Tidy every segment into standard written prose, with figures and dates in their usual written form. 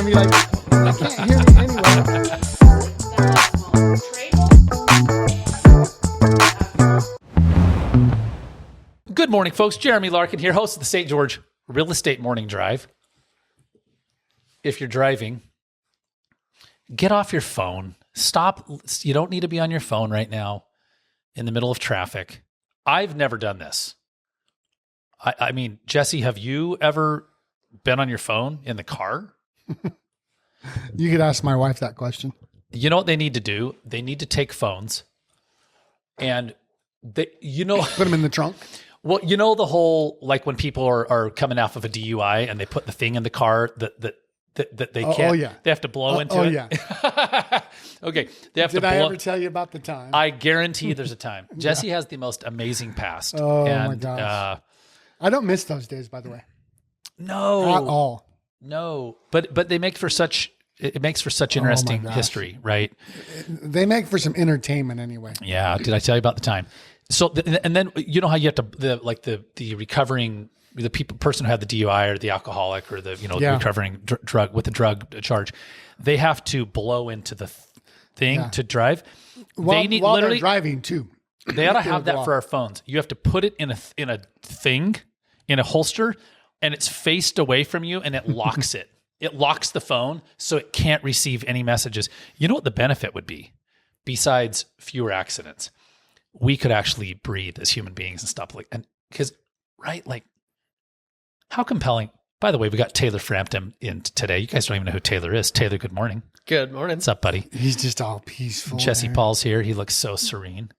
going to be like, I can't hear me anyway. Good morning, folks. Jeremy Larkin here, host of the St. George Real Estate Morning Drive. If you're driving, get off your phone. Stop. You don't need to be on your phone right now in the middle of traffic. I've never done this. I mean, Jesse, have you ever been on your phone in the car? You could ask my wife that question. You know what they need to do? They need to take phones and put them in the trunk. Well, you know the whole, like when people are coming off of a DUI and they put the thing in the car that they can't. Oh, yeah. They have to blow into it. Oh, yeah. Okay. They have Did I ever tell you about the time? I guarantee you there's a time. Jesse has the most amazing past. Oh, my gosh. I don't miss those days, by the way. No. At all. No. But they make for such, it makes for such interesting history, right? They make for some entertainment anyway. Yeah. Did I tell you about the time? So, and then you know how you have to, the recovering, the person who had the DUI or the alcoholic or the recovering drug with the drug charge, they have to blow into the thing to drive. While they're driving too. They ought to have that for our phones. You have to put it in a thing, in a holster, and it's faced away from you, and it locks it. It locks the phone so it can't receive any messages. You know what the benefit would be? Besides fewer accidents, we could actually breathe as human beings and stuff like how compelling. By the way, we got Taylor Frampton in today. You guys don't even know who Taylor is. Taylor, good morning. Good morning. What's up, buddy? He's just all peaceful. Jesse Paul's here. He looks so serene.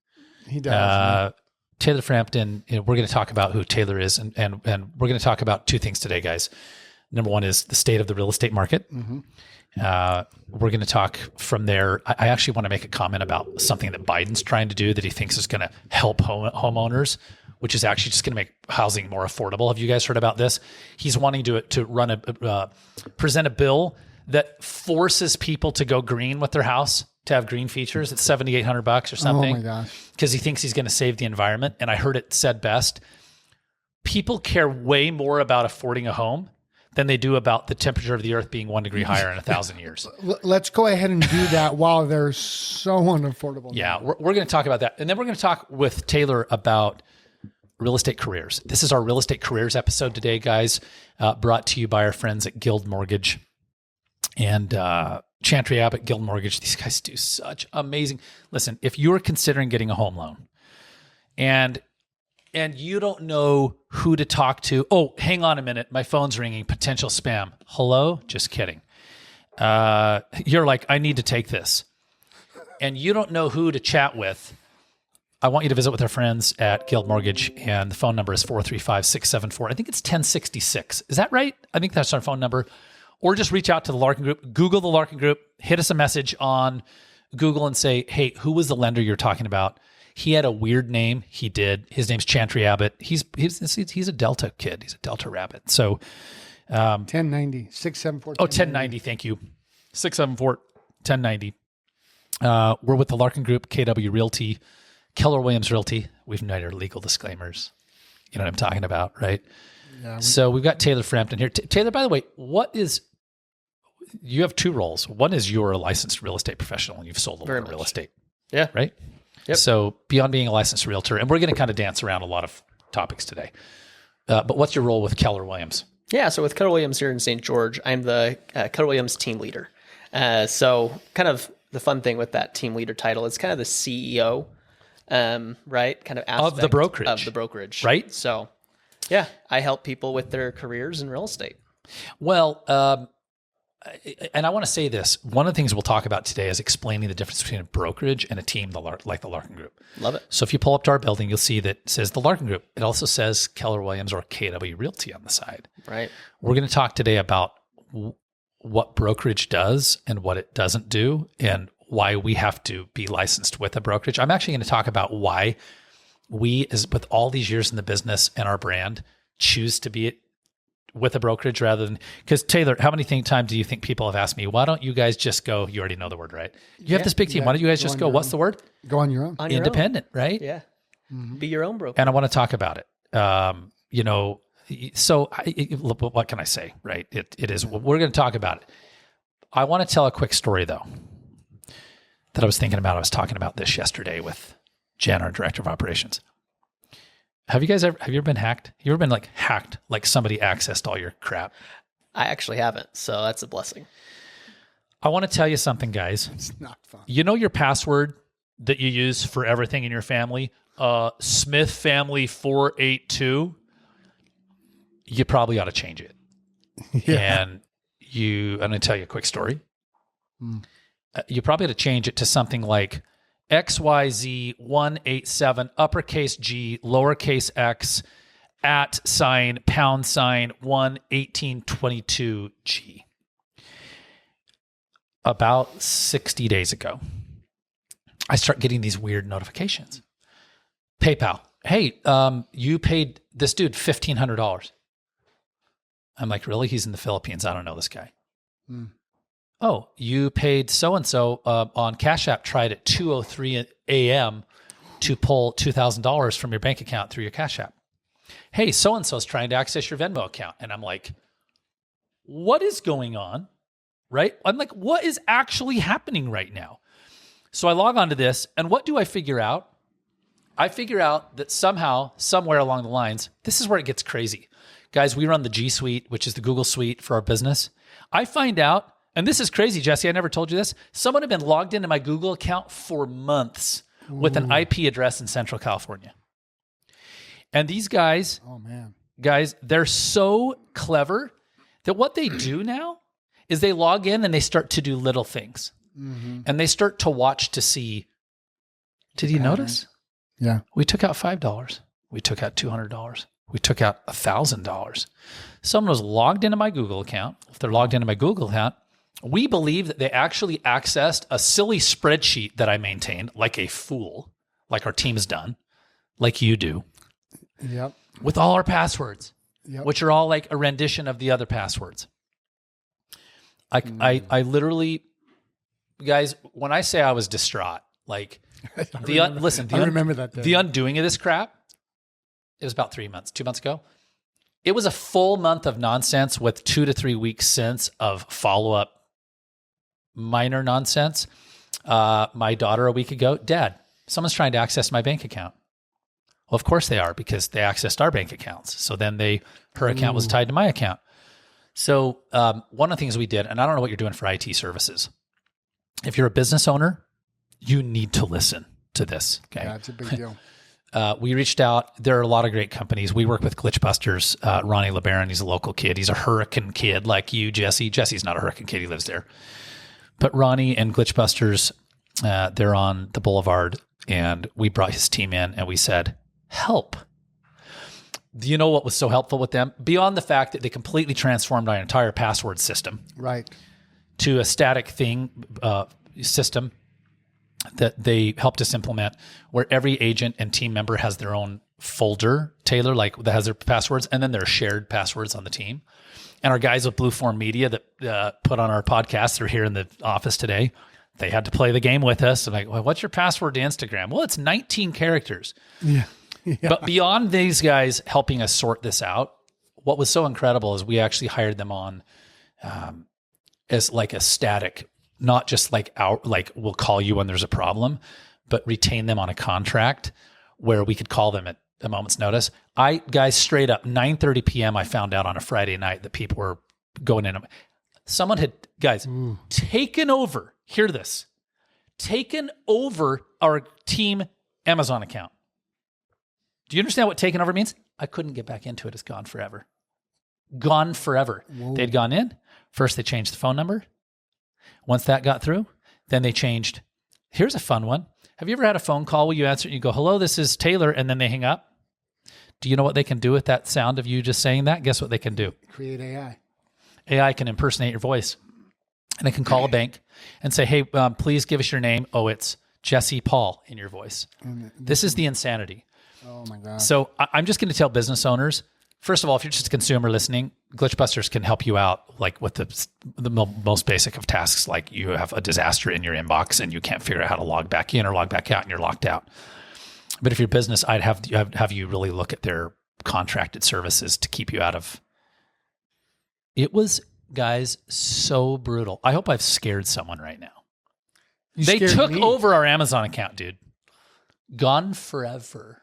He does. Taylor Frampton, we're going to talk about who Taylor is, and we're going to talk about two things today, guys. Number one is the state of the real estate market. Mm-hmm. We're going to talk from there. I actually want to make a comment about something that Biden's trying to do that he thinks is going to help homeowners, which is actually just going to make housing more affordable. Have you guys heard about this? He's wanting to present a bill that forces people to go green with their house, to have green features. It's $7,800 or something. Oh my gosh. Because he thinks he's going to save the environment. And I heard it said best. People care way more about affording a home than they do about the temperature of the earth being 1 degree higher in 1,000 years. Let's go ahead and do that while they're so unaffordable. Yeah, we're going to talk about that. And then we're going to talk with Taylor about real estate careers. This is our real estate careers episode today, guys, brought to you by our friends at Guild Mortgage and Chantry Abbott, Guild Mortgage. These guys do such amazing. Listen, if you're considering getting a home loan and you don't know who to talk to. Oh, hang on a minute. My phone's ringing. Potential spam. Hello? Just kidding. You're like, I need to take this. And you don't know who to chat with. I want you to visit with our friends at Guild Mortgage, and the phone number is 435-674. I think it's 1066. Is that right? I think that's our phone number. Or just reach out to the Larkin Group. Google the Larkin Group. Hit us a message on Google and say, hey, who was the lender you're talking about? He had a weird name. He did. His name's Chantry Abbott. He's a Delta kid. He's a Delta rabbit. So 1090, 674. Oh, 1090. Thank you. 674 1090. We're with the Larkin Group, KW Realty, Keller Williams Realty. We've made our legal disclaimers. You know what I'm talking about, right? Yeah, so we've got Taylor Frampton here. Taylor, by the way, you have two roles. One is you're a licensed real estate professional and you've sold a lot of real estate. Yeah. Right? Yep. So beyond being a licensed realtor, and we're going to kind of dance around a lot of topics today. But what's your role with Keller Williams? Yeah, so with Keller Williams here in St. George, I'm the Keller Williams team leader. So kind of the fun thing with that team leader title is kind of the CEO, right? Kind of aspect of the brokerage, right? So yeah, I help people with their careers in real estate. Well, and I want to say this. One of the things we'll talk about today is explaining the difference between a brokerage and a team like the Larkin Group. Love it. So if you pull up to our building, you'll see that it says the Larkin Group. It also says Keller Williams or KW Realty on the side. Right. We're going to talk today about what brokerage does and what it doesn't do and why we have to be licensed with a brokerage. I'm actually going to talk about why we, as with all these years in the business and our brand, choose to be with a brokerage rather than, because Taylor, how many times do you think people have asked me, why don't you guys just go, you already know the word, right? You have this big team. Why don't you guys just go, what's the word? Go on your own. Independent, right? Yeah. Mm-hmm. Be your own broker. And I want to talk about it. So what can I say, right? It is, we're going to talk about it. I want to tell a quick story though that I was thinking about. I was talking about this yesterday with Jen, our director of operations. Have you ever been hacked? You ever been like hacked, like somebody accessed all your crap? I actually haven't, so that's a blessing. I want to tell you something, guys. It's not fun. You know your password that you use for everything in your family? Smith family 482. You probably ought to change it. Yeah. And I'm going to tell you a quick story. You probably ought to change it to something like XYZ187 uppercase G lowercase x @$11822G. About 60 days ago, I start getting these weird notifications. PayPal. Hey, you paid this dude $1,500. I'm like, really? He's in the Philippines. I don't know this guy. Oh, you paid so-and-so on Cash App, tried at 2:03 a.m. to pull $2,000 from your bank account through your Cash App. Hey, so-and-so is trying to access your Venmo account. And I'm like, what is going on? Right? I'm like, what is actually happening right now? So I log onto this, and what do I figure out? I figure out that somehow, somewhere along the lines, this is where it gets crazy. Guys, we run the G Suite, which is the Google Suite for our business. I find out, and this is crazy, Jesse, I never told you this. Someone had been logged into my Google account for months with an IP address in Central California. And these guys, they're so clever that what they do now is they log in and they start to do little things. And they start to watch to see, did you notice? Yeah. We took out $5. We took out $200. We took out $1,000. Someone was logged into my Google account. If they're logged into my Google account, we believe that they actually accessed a silly spreadsheet that I maintained like a fool, like our team's done, like you do. Yep. With all our passwords, which are all like a rendition of the other passwords. I literally, guys, when I say I was distraught, like I remember that day. The undoing of this crap, it was about 2 months ago. It was a full month of nonsense with 2 to 3 weeks since of follow-up minor nonsense. My daughter a week ago, Dad, someone's trying to access my bank account. Well, of course they are, because they accessed our bank accounts. So then her account was tied to my account. So one of the things we did, and I don't know what you're doing for IT services. If you're a business owner, you need to listen to this. Okay? Yeah, it's a big deal. We reached out. There are a lot of great companies. We work with Glitchbusters. Ronnie LeBaron, he's a local kid. He's a hurricane kid like you, Jesse. Jesse's not a hurricane kid. He lives there. But Ronnie and Glitchbusters, they're on the Boulevard, and we brought his team in, and we said, help. Do you know what was so helpful with them? Beyond the fact that they completely transformed our entire password system to a static system that they helped us implement, where every agent and team member has their own folder, Taylor, like that has their passwords, and then there are shared passwords on the team. And our guys with Blue Form Media that put on our podcast, they're here in the office today. They had to play the game with us. I'm like, well, what's your password to Instagram? Well, it's 19 characters. Yeah. But beyond these guys helping us sort this out, what was so incredible is we actually hired them on as like a static, not just like we'll call you when there's a problem, but retain them on a contract where we could call them at a moment's notice. Guys, straight up 9:30 p.m. I found out on a Friday night that people were going in. Someone had, guys, taken over. Hear this. Taken over our team Amazon account. Do you understand what taken over means? I couldn't get back into it. It's gone forever. Gone forever. Whoa. They'd gone in. First, they changed the phone number. Once that got through, then they changed. Here's a fun one. Have you ever had a phone call where you answer and you go, hello, this is Taylor, and then they hang up? Do you know what they can do with that sound of you just saying that? Guess what they can do? Create AI. AI can impersonate your voice. And they can call a bank and say, hey, please give us your name. Oh, it's Jesse Paul in your voice. This is the insanity. Oh, my God. So I'm just going to tell business owners, first of all, if you're just a consumer listening, Glitchbusters can help you out like with the most basic of tasks, like you have a disaster in your inbox and you can't figure out how to log back in or log back out and you're locked out. But if you're business, I'd have you really look at their contracted services to keep you out of. It was, guys, so brutal. I hope I've scared someone right now. You They scared took me. over our Amazon account, dude. Gone forever.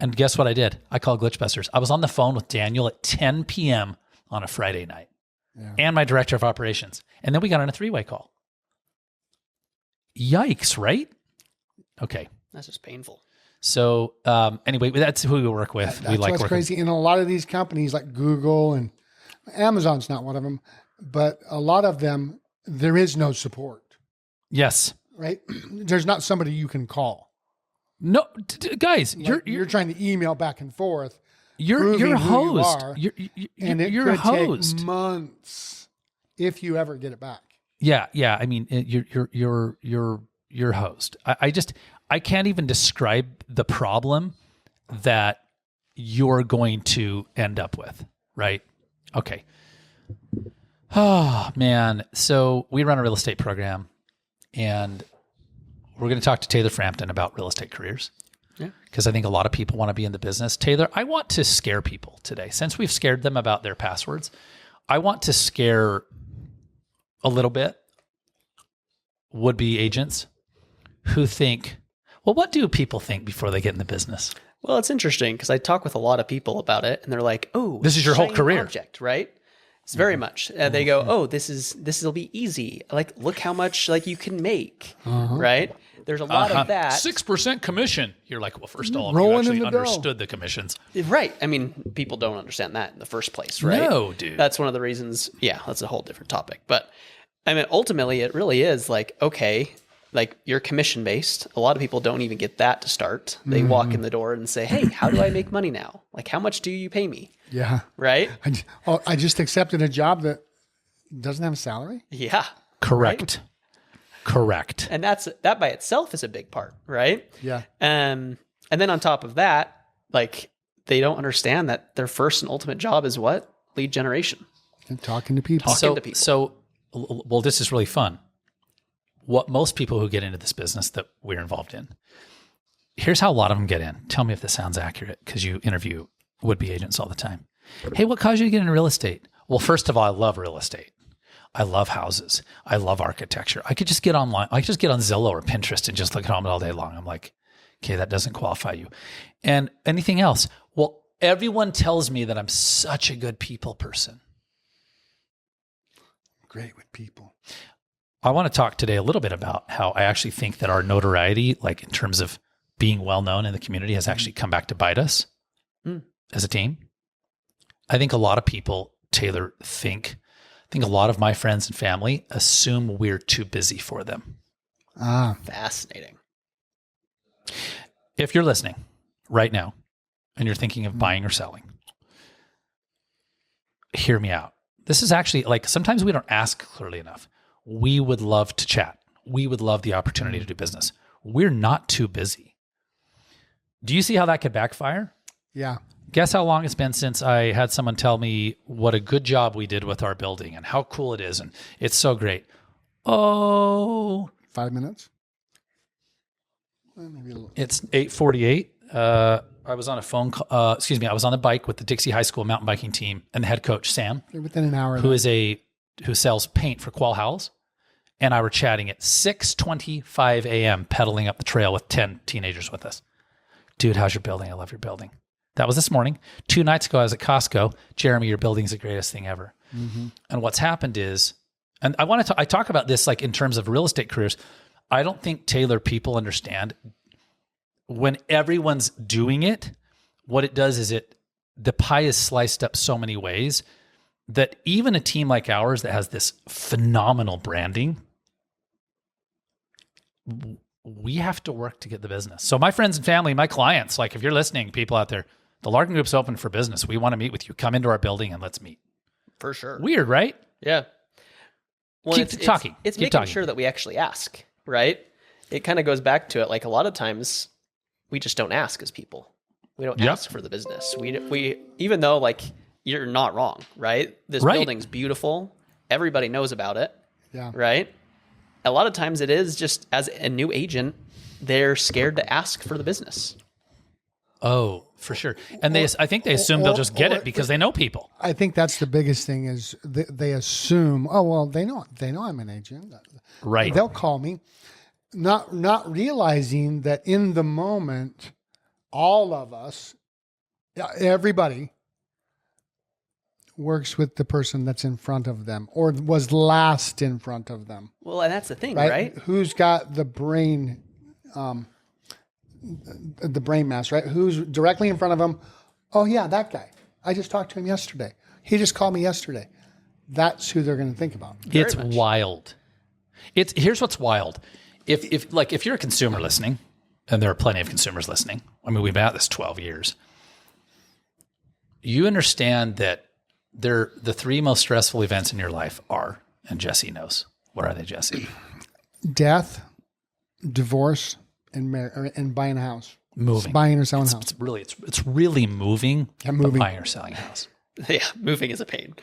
And guess what I did? I called Glitchbusters. I was on the phone with Daniel at 10 p.m. on a Friday night and my director of operations. And then we got on a 3-way call. Yikes, right? Okay. That's just painful. So anyway, that's who we work with. That's we like what's working. crazy. And a lot of these companies like Google and Amazon's not one of them, but a lot of them, there is no support, Yes. right? There's not somebody you can call. No, guys, Like, you're trying to email back and forth. you're proving who you hosed. are, You're and it you're could hosed. take months if you ever get it back. Yeah. I mean, you're hosed. I can't even describe the problem that you're going to end up with. Right? Okay. Oh man. So we run a real estate program, and we're going to talk to Taylor Frampton about real estate careers. Yeah. Because I think a lot of people want to be in the business. Taylor, I want to scare people today. Since we've scared them about their passwords, I want to scare a little bit would-be agents who think, well, what do people think before they get in the business? Well, it's interesting because I talk with a lot of people about it, and they're like, "Oh, This is your whole shiny career." object, right?" It's very much. They go, "Oh, this will be easy. Like, look how much like you can make, right?" There's a lot of that, 6% commission. You're like, well, first of all, Rolling you in actually the dough. understood the commissions. right? I mean, people don't understand that in the first place, right? No, dude. That's one of the reasons. Yeah, that's a whole different topic. But I mean, ultimately, it really is like, okay, like you're commission based. A lot of people don't even get that to start. They walk in the door and say, "Hey, how do I make money now? Like, how much do you pay me?" Yeah. Right? I just accepted a job that doesn't have a salary. Yeah. Correct. Correct. And that by itself is a big part, right? Yeah. And then on top of that, like they don't understand that their first and ultimate job is what? Lead generation. And talking to people. Talking to people. So, well, this is really fun. What most people who get into this business that we're involved in, here's how a lot of them get in. Tell me if this sounds accurate, because you interview would-be agents all the time. Hey, what caused you to get into real estate? Well, first of all, I love real estate. I love houses. I love architecture. I could just get online. I could just get on Zillow or Pinterest and just look at them all day long. I'm like, okay, that doesn't qualify you. And anything else? Well, everyone tells me that I'm such a good people person. Great with people. I want to talk today a little bit about how I actually think that our notoriety, like in terms of being well-known in the community, has actually come back to bite us as a team. I think a lot of people, Taylor, I think a lot of my friends and family assume we're too busy for them. Fascinating. If you're listening right now and you're thinking of buying or selling, hear me out. This is actually like, sometimes we don't ask clearly enough. We would love to chat. We would love the opportunity to do business. We're not too busy. Do you see how that could backfire? Yeah. Guess how long it's been since I had someone tell me what a good job we did with our building and how cool it is. And it's so great. Oh, 5 minutes. Maybe a little. it's 8:48. I was on a phone call, I was on the bike with the Dixie High School mountain biking team and the head coach, Sam, Within an hour. who sells paint for Qual Howells. And I were chatting at 6:25 a.m., pedaling up the trail with 10 teenagers with us. Dude, how's your building? I love your building. That was this morning. 2 nights ago, I was at Costco. Jeremy, your building's the greatest thing ever. Mm-hmm. And what's happened is, and I talk about this like in terms of real estate careers. I don't think, Taylor, people understand when everyone's doing it, what it does is the pie is sliced up so many ways that even a team like ours that has this phenomenal branding, we have to work to get the business. So my friends and family, my clients, like if you're listening, people out there, the Larkin Group's open for business. We want to meet with you. Come into our building and let's meet. For sure. Weird, right? Yeah. Well, Keep talking. It's Keep making talking. sure that we actually ask, right? It kind of goes back to it. Like a lot of times we just don't ask as people. We don't ask for the business. We even though like you're not wrong, right? This building's beautiful. Everybody knows about it. Yeah. Right? A lot of times it is just as a new agent, they're scared to ask for the business. Oh, for sure. And I think they assume they'll just get it because they know people. I think that's the biggest thing is they assume, oh, well, they know I'm an agent. Right. They'll call me, not realizing that in the moment, all of us, everybody works with the person that's in front of them or was last in front of them. Well, and that's the thing, right? Who's got the brain mass, right? Who's directly in front of them? Oh yeah, that guy. I just talked to him yesterday. He just called me yesterday. That's who they're going to think about. It's wild. Here's what's wild. If you're a consumer listening, and there are plenty of consumers listening. I mean, we've been at this 12 years. You understand that the three most stressful events in your life are, and Jesse knows. What are they, Jesse? Death, divorce, and buying a house. Moving. Buying or selling a house. It's really moving, moving. Buying or selling a house. Yeah, moving is a pain.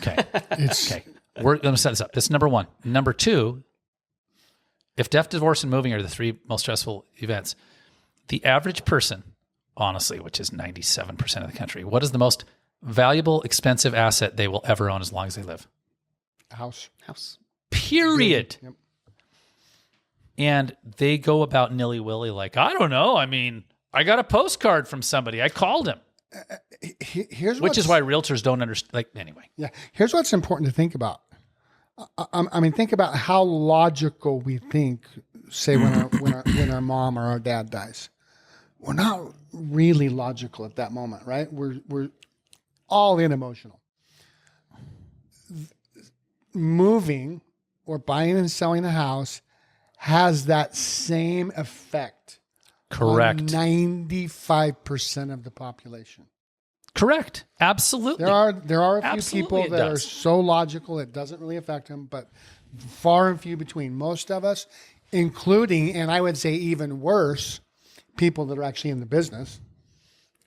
Okay. Okay. We're going to set this up. This is number one. Number two, if death, divorce, and moving are the three most stressful events, the average person, honestly, which is 97% of the country, what is the most valuable, expensive asset they will ever own as long as they live? A house. Period. Yep. And they go about nilly-willy like, I don't know. I mean, I got a postcard from somebody. I called him. Which is why realtors don't understand. Like, anyway. Yeah. Here's what's important to think about. I mean, think about how logical we think, say, when our mom or our dad dies. We're not really logical at that moment, right? We're all in emotional. Moving or buying and selling a house has that same effect. Correct. On 95% of the population. Correct. Absolutely. There are a few Absolutely people that are so logical it doesn't really affect them, but far and few between. Most of us, including, and I would say even worse, people that are actually in the business,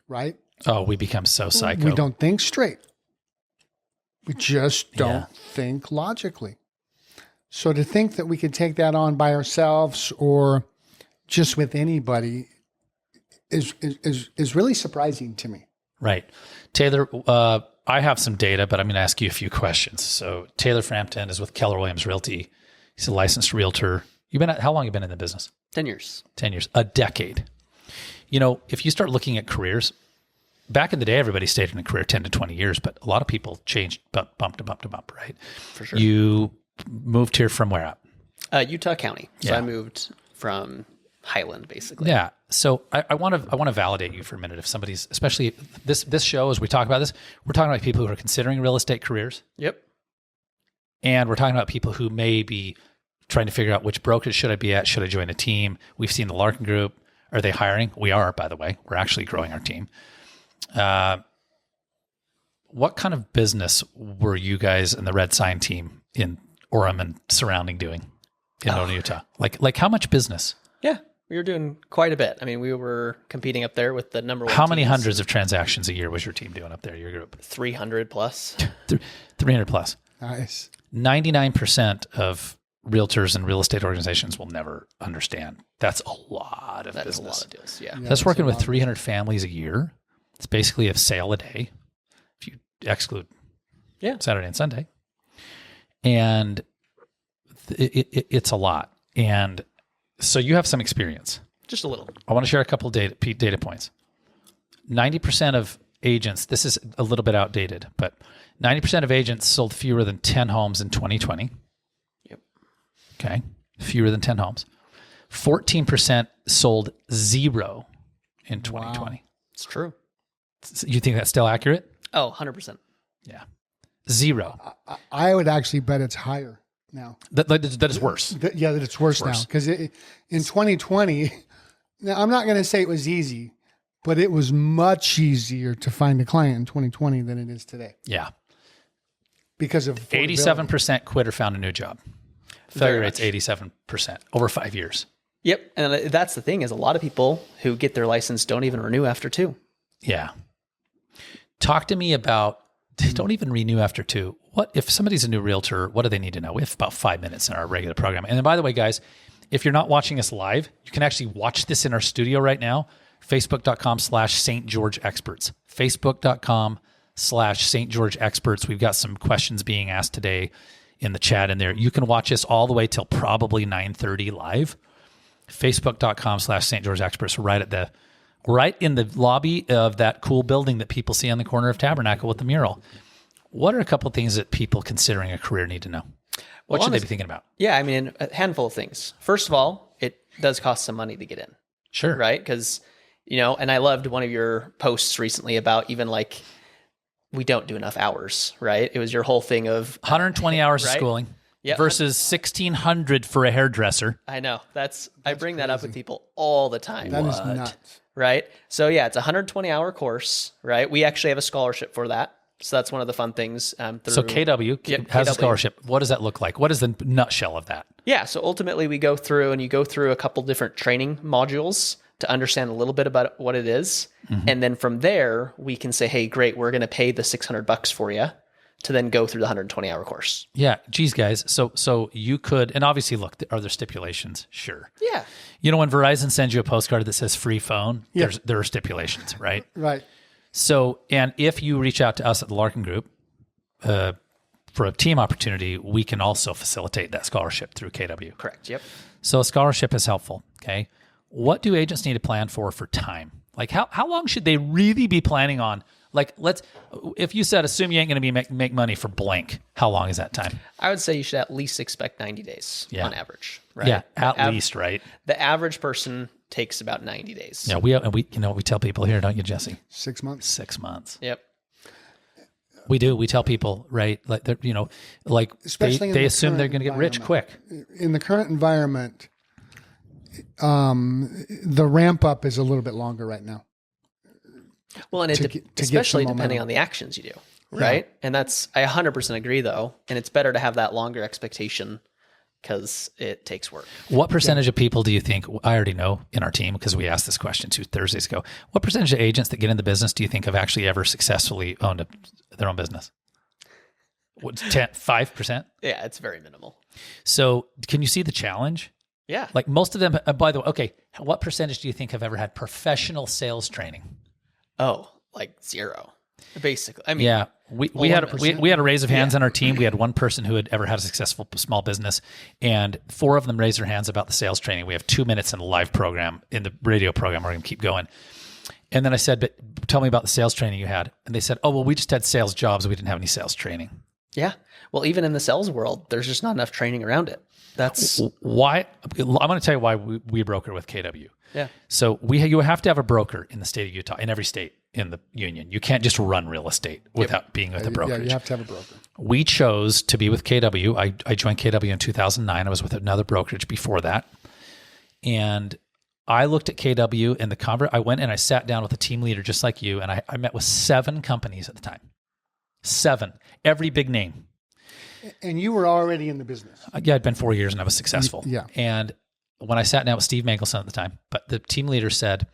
right? Oh, we become so psycho. We don't think straight. We just don't think logically. So to think that we could take that on by ourselves or just with anybody is really surprising to me. Right. Taylor, I have some data, but I'm going to ask you a few questions. So Taylor Frampton is with Keller Williams Realty. He's a licensed realtor. How long have you been in the business? 10 years. 10 years. A decade. You know, if you start looking at careers, back in the day, everybody stayed in a career 10 to 20 years, but a lot of people changed bump to bump to bump, right? For sure. You moved here from where at? Utah County. So I moved from Highland, basically. Yeah. So I want to validate you for a minute. If somebody's, especially this show, as we talk about this, we're talking about people who are considering real estate careers. Yep. And we're talking about people who may be trying to figure out which brokerage should I be at? Should I join a team? We've seen the Larkin group. Are they hiring? We are, by the way. We're actually growing our team. What kind of business were you guys and the Red Sign team in Orem and surrounding doing in Northern Utah? Like how much business? Yeah, we were doing quite a bit. I mean, we were competing up there with the number one. How many teams. hundreds of transactions a year was your team doing up there, your group? 300 plus. 300 plus. Nice. 99% of realtors and real estate organizations will never understand. That's a lot of business. That is a lot of deals, yeah. That's working with 300 families a year. It's basically a sale a day, if you exclude Saturday and Sunday. And it's a lot. And so you have some experience. Just a little. I want to share a couple of data points. 90% of agents, this is a little bit outdated, but 90% of agents sold fewer than 10 homes in 2020. Yep. Okay. Fewer than 10 homes. 14% sold 0 in 2020. Wow. It's true. You think that's still accurate? Oh, 100%. Yeah. 0. I would actually bet it's higher now. That is worse. That it's worse now. Because in 2020, now I'm not going to say it was easy, but it was much easier to find a client in 2020 than it is today. Yeah. Because of 87% quit or found a new job. Failure rate's 87% over 5 years. Yep. And that's the thing is a lot of people who get their license don't even renew after 2. Yeah. Talk to me about, don't even renew after 2. What if somebody's a new realtor, what do they need to know? We have about 5 minutes in our regular program. And then by the way, guys, if you're not watching us live, you can actually watch this in our studio right now. Facebook.com/St. George Experts. Facebook.com/St. George Experts. We've got some questions being asked today in the chat in there. You can watch us all the way till probably 9:30 live. Facebook.com/St. George Experts, right in the lobby of that cool building that people see on the corner of Tabernacle with the mural. What are a couple of things that people considering a career need to know? What should they be thinking about? Yeah, I mean, a handful of things. First of all, it does cost some money to get in. Sure. Right? Because, and I loved one of your posts recently about even like, we don't do enough hours, right? It was your whole thing of 120 hours right? of schooling Yep. versus 1,600 for a hairdresser. I know. I bring that up with people all the time. That is nuts. Right? So yeah, it's a 120-hour course, right? We actually have a scholarship for that. So that's one of the fun things. So KW has a scholarship. What does that look like? What is the nutshell of that? Yeah. So ultimately we go through and you go through a couple different training modules to understand a little bit about what it is. Mm-hmm. And then from there we can say, hey, great, we're going to pay the $600 for you to then go through the 120-hour course. Yeah. Geez, guys. So you could, and obviously look, are there stipulations? Sure. Yeah. When Verizon sends you a postcard that says free phone, there are stipulations, right? Right. So, and if you reach out to us at the Larkin Group for a team opportunity, we can also facilitate that scholarship through KW. Correct. Yep. So a scholarship is helpful. Okay. What do agents need to plan for time? Like how long should they really be planning on? Like if you said, assume you ain't going to be make money for blank, how long is that time? I would say you should at least expect 90 days on average. Right? Yeah. At least, right? The average person takes about 90 days. Yeah. We tell people here, don't you, Jesse? 6 months. 6 months. Yep. We do. We tell people, right? Like they're, Especially they assume they're going to get rich quick. In the current environment, the ramp up is a little bit longer right now. Well, and especially depending on the actions you do, right? Yeah. And I 100% agree though. And it's better to have that longer expectation because it takes work. What percentage of people do you think, I already know in our team, because we asked this question 2 Thursdays ago, what percentage of agents that get in the business do you think have actually ever successfully owned their own business? 5%? Yeah, it's very minimal. So can you see the challenge? Yeah. Like most of them, by the way, okay, what percentage do you think have ever had professional sales training? Oh, like 0, basically. I mean, yeah, we had a raise of hands on our team. We had one person who had ever had a successful small business, and 4 of them raised their hands about the sales training. We have 2 minutes in the live program, in the radio program. We're going to keep going. And then I said, but tell me about the sales training you had. And they said, oh, well, we just had sales jobs. We didn't have any sales training. Yeah. Well, even in the sales world, there's just not enough training around it. That's why. I'm going to tell you why we broker with KW. Yeah. So you have to have a broker in the state of Utah, in every state in the union. You can't just run real estate without being with a brokerage. Yeah, you have to have a broker. We chose to be with KW. I joined KW in 2009. I was with another brokerage before that. And I looked at KW and I went and I sat down with a team leader just like you. And I met with 7 companies at the time. 7. Every big name. And you were already in the business. Yeah, I'd been 4 years and I was successful. Yeah. And when I sat down with Steve Mangelson at the time, but the team leader said,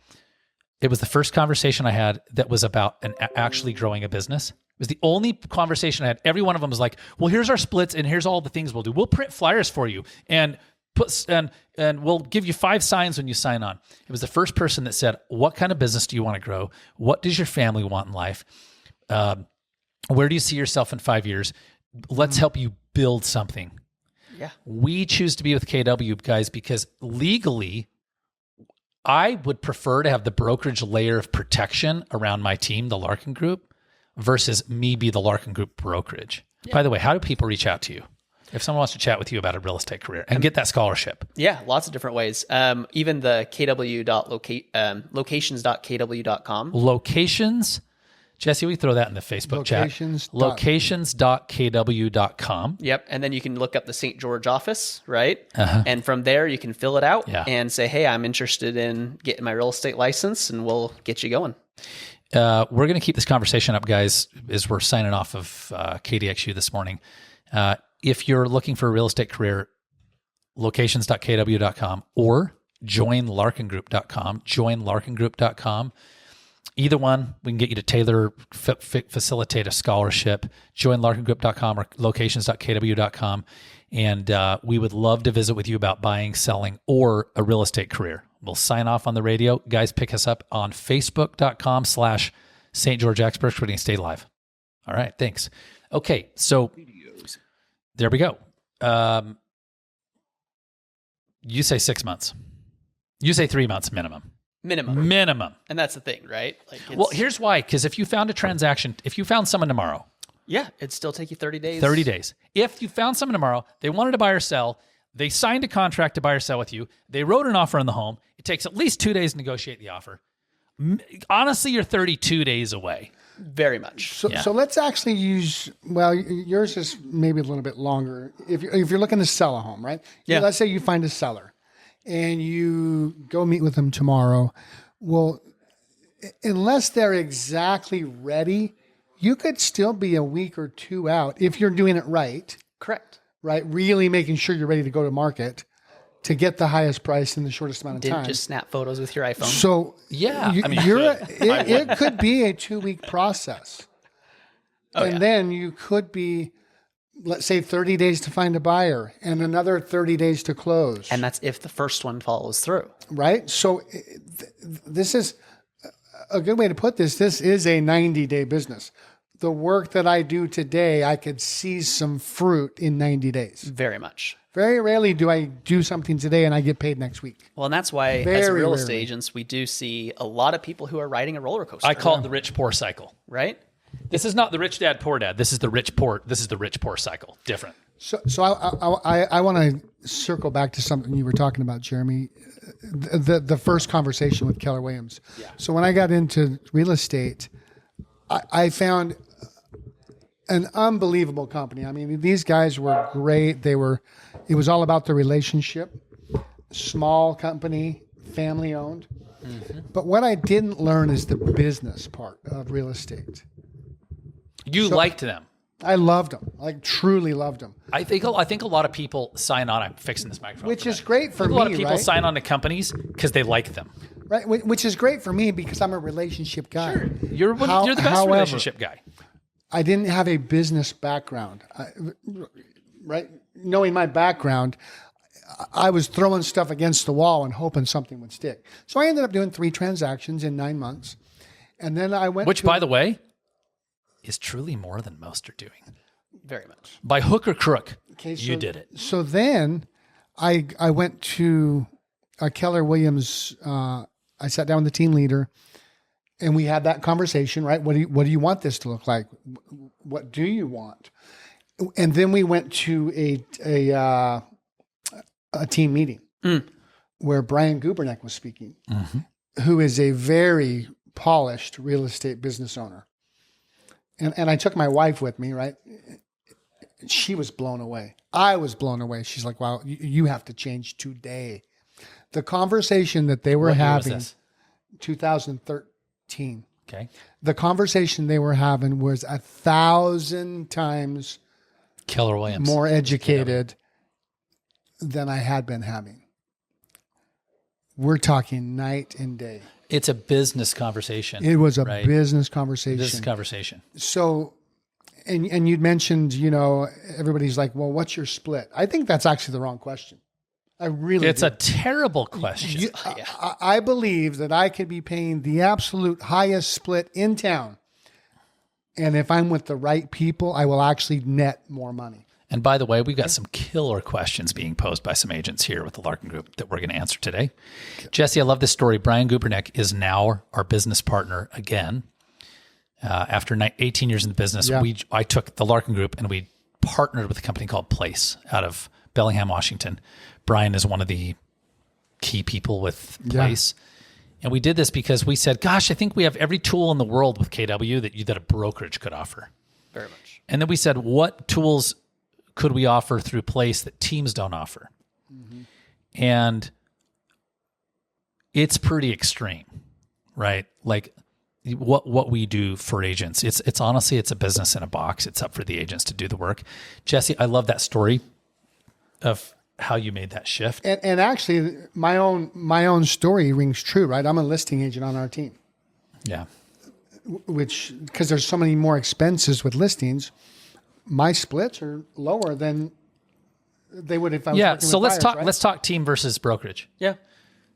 it was the first conversation I had that was about actually growing a business. It was the only conversation I had. Every one of them was like, well, here's our splits and here's all the things we'll do. We'll print flyers for you and we'll give you 5 signs when you sign on. It was the first person that said, what kind of business do you want to grow? What does your family want in life? Where do you see yourself in 5 years? Let's help you build something. Yeah. We choose to be with KW, guys, because legally, I would prefer to have the brokerage layer of protection around my team, the Larkin Group, versus me be the Larkin Group brokerage. Yeah. By the way, how do people reach out to you if someone wants to chat with you about a real estate career and get that scholarship? Yeah, lots of different ways. Even the locations.kw.com. Locations? Jesse, we throw that in the Facebook chat. Locations.kw.com. Yep. And then you can look up the St. George office, right? Uh-huh. And from there, you can fill it out and say, hey, I'm interested in getting my real estate license, and we'll get you going. We're going to keep this conversation up, guys, as we're signing off of KDXU this morning. If you're looking for a real estate career, locations.kw.com or joinlarkingroup.com, joinlarkingroup.com. Either one, we can get you to facilitate a scholarship. Join larkingroup.com or locations.kw.com. And we would love to visit with you about buying, selling, or a real estate career. We'll sign off on the radio. Guys, pick us up on facebook.com/St. George Experts. We're going to stay live. All right. Thanks. Okay. So there we go. You say 6 months. You say 3 months minimum. Minimum. And that's the thing, right? Like, Well, here's why. Because if you found a transaction, if you found someone tomorrow, yeah, it'd still take you 30 days. 30 days. If you found someone tomorrow, they wanted to buy or sell, they signed a contract to buy or sell with you, they wrote an offer on the home, it takes at least 2 days to negotiate the offer. Honestly, you're 32 days away. Very much. So let's actually use, well, yours is maybe a little bit longer. If you're looking to sell a home, right? Yeah. Let's say you find a seller and you go meet with them tomorrow. Well, unless they're exactly ready, you could still be a week or two out if you're doing it right. Correct. Right? Really making sure you're ready to go to market to get the highest price in the shortest amount of Didn't time. just snap photos with your iPhone. So Yeah. it could be a 2-week process. Then you could be, let's say, 30 days to find a buyer and another 30 days to close. And that's if the first one follows through. Right? So this is a good way to put this. This is a 90-day business. The work that I do today, I could see some fruit in 90 days. Very much. Very rarely do I do something today and I get paid next week. Well, and that's why as Very real estate rarely. agents, we do see a lot of people who are riding a roller coaster. I call it the rich-poor cycle. right? This is not the rich dad, poor dad. This is the rich-poor. This is the rich-poor cycle. Different. So I want to circle back to something you were talking about, Jeremy. The first conversation with Keller Williams. Yeah. So when I got into real estate, I found an unbelievable company. I mean, these guys were great. It was all about the relationship. Small company, family owned. Mm-hmm. But what I didn't learn is the business part of real estate. You liked them. I loved them. I truly loved them. I think a lot of people sign on. I'm fixing this microphone. Which is great for a me, lot of people right? sign on to companies because they like them. Right, which is great for me because I'm a relationship guy. Sure. You're the best However, relationship guy. I didn't have a business background. Right? Knowing my background, I was throwing stuff against the wall and hoping something would stick. So I ended up doing 3 transactions in 9 months. And then I went Which, by the way, is truly more than most are doing. Very much. By hook or crook, Okay, you did it. So then I went to Keller Williams. I sat down with the team leader and we had that conversation, right? What do you want this to look like? What do you want? And then we went to a team meeting where Brian Gubernick was speaking, who is a very polished real estate business owner. And I took my wife with me, right? She was blown away. I was blown away. She's like, wow, you have to change today. The conversation that they were What year was having, this? 2013. Okay. The conversation they were having was 1,000 times Keller Williams. more educated than I had been having. We're talking night and day. It's a business conversation. It was a right? business conversation. Business conversation. So, and you'd mentioned, everybody's like, well, what's your split? I think that's actually the wrong question. I really It's do. a terrible question. I believe that I could be paying the absolute highest split in town. And if I'm with the right people, I will actually net more money. And by the way, we've got some killer questions being posed by some agents here with the Larkin Group that we're going to answer today. Jesse, I love this story. Brian Gubernick is now our business partner again. After 18 years in the business, Yeah. I took the Larkin Group and we partnered with a company called Place out of Bellingham, Washington. Brian is one of the key people with Place. And we did this because we said, gosh, I think we have every tool in the world with KW that a brokerage could offer. Very much. And then we said, what tools could we offer through Place that teams don't offer? Mm-hmm. And it's pretty extreme, right? Like what we do for agents. It's honestly, it's a business in a box. It's up for the agents to do the work. Jesse, I love that story of how you made that shift. And actually, my own story rings true, right? I'm a listing agent on our team. Yeah. Which, because there's so many more expenses with listings, my splits are lower than they would if I was working So with buyers, right? let's talk team versus brokerage. Yeah.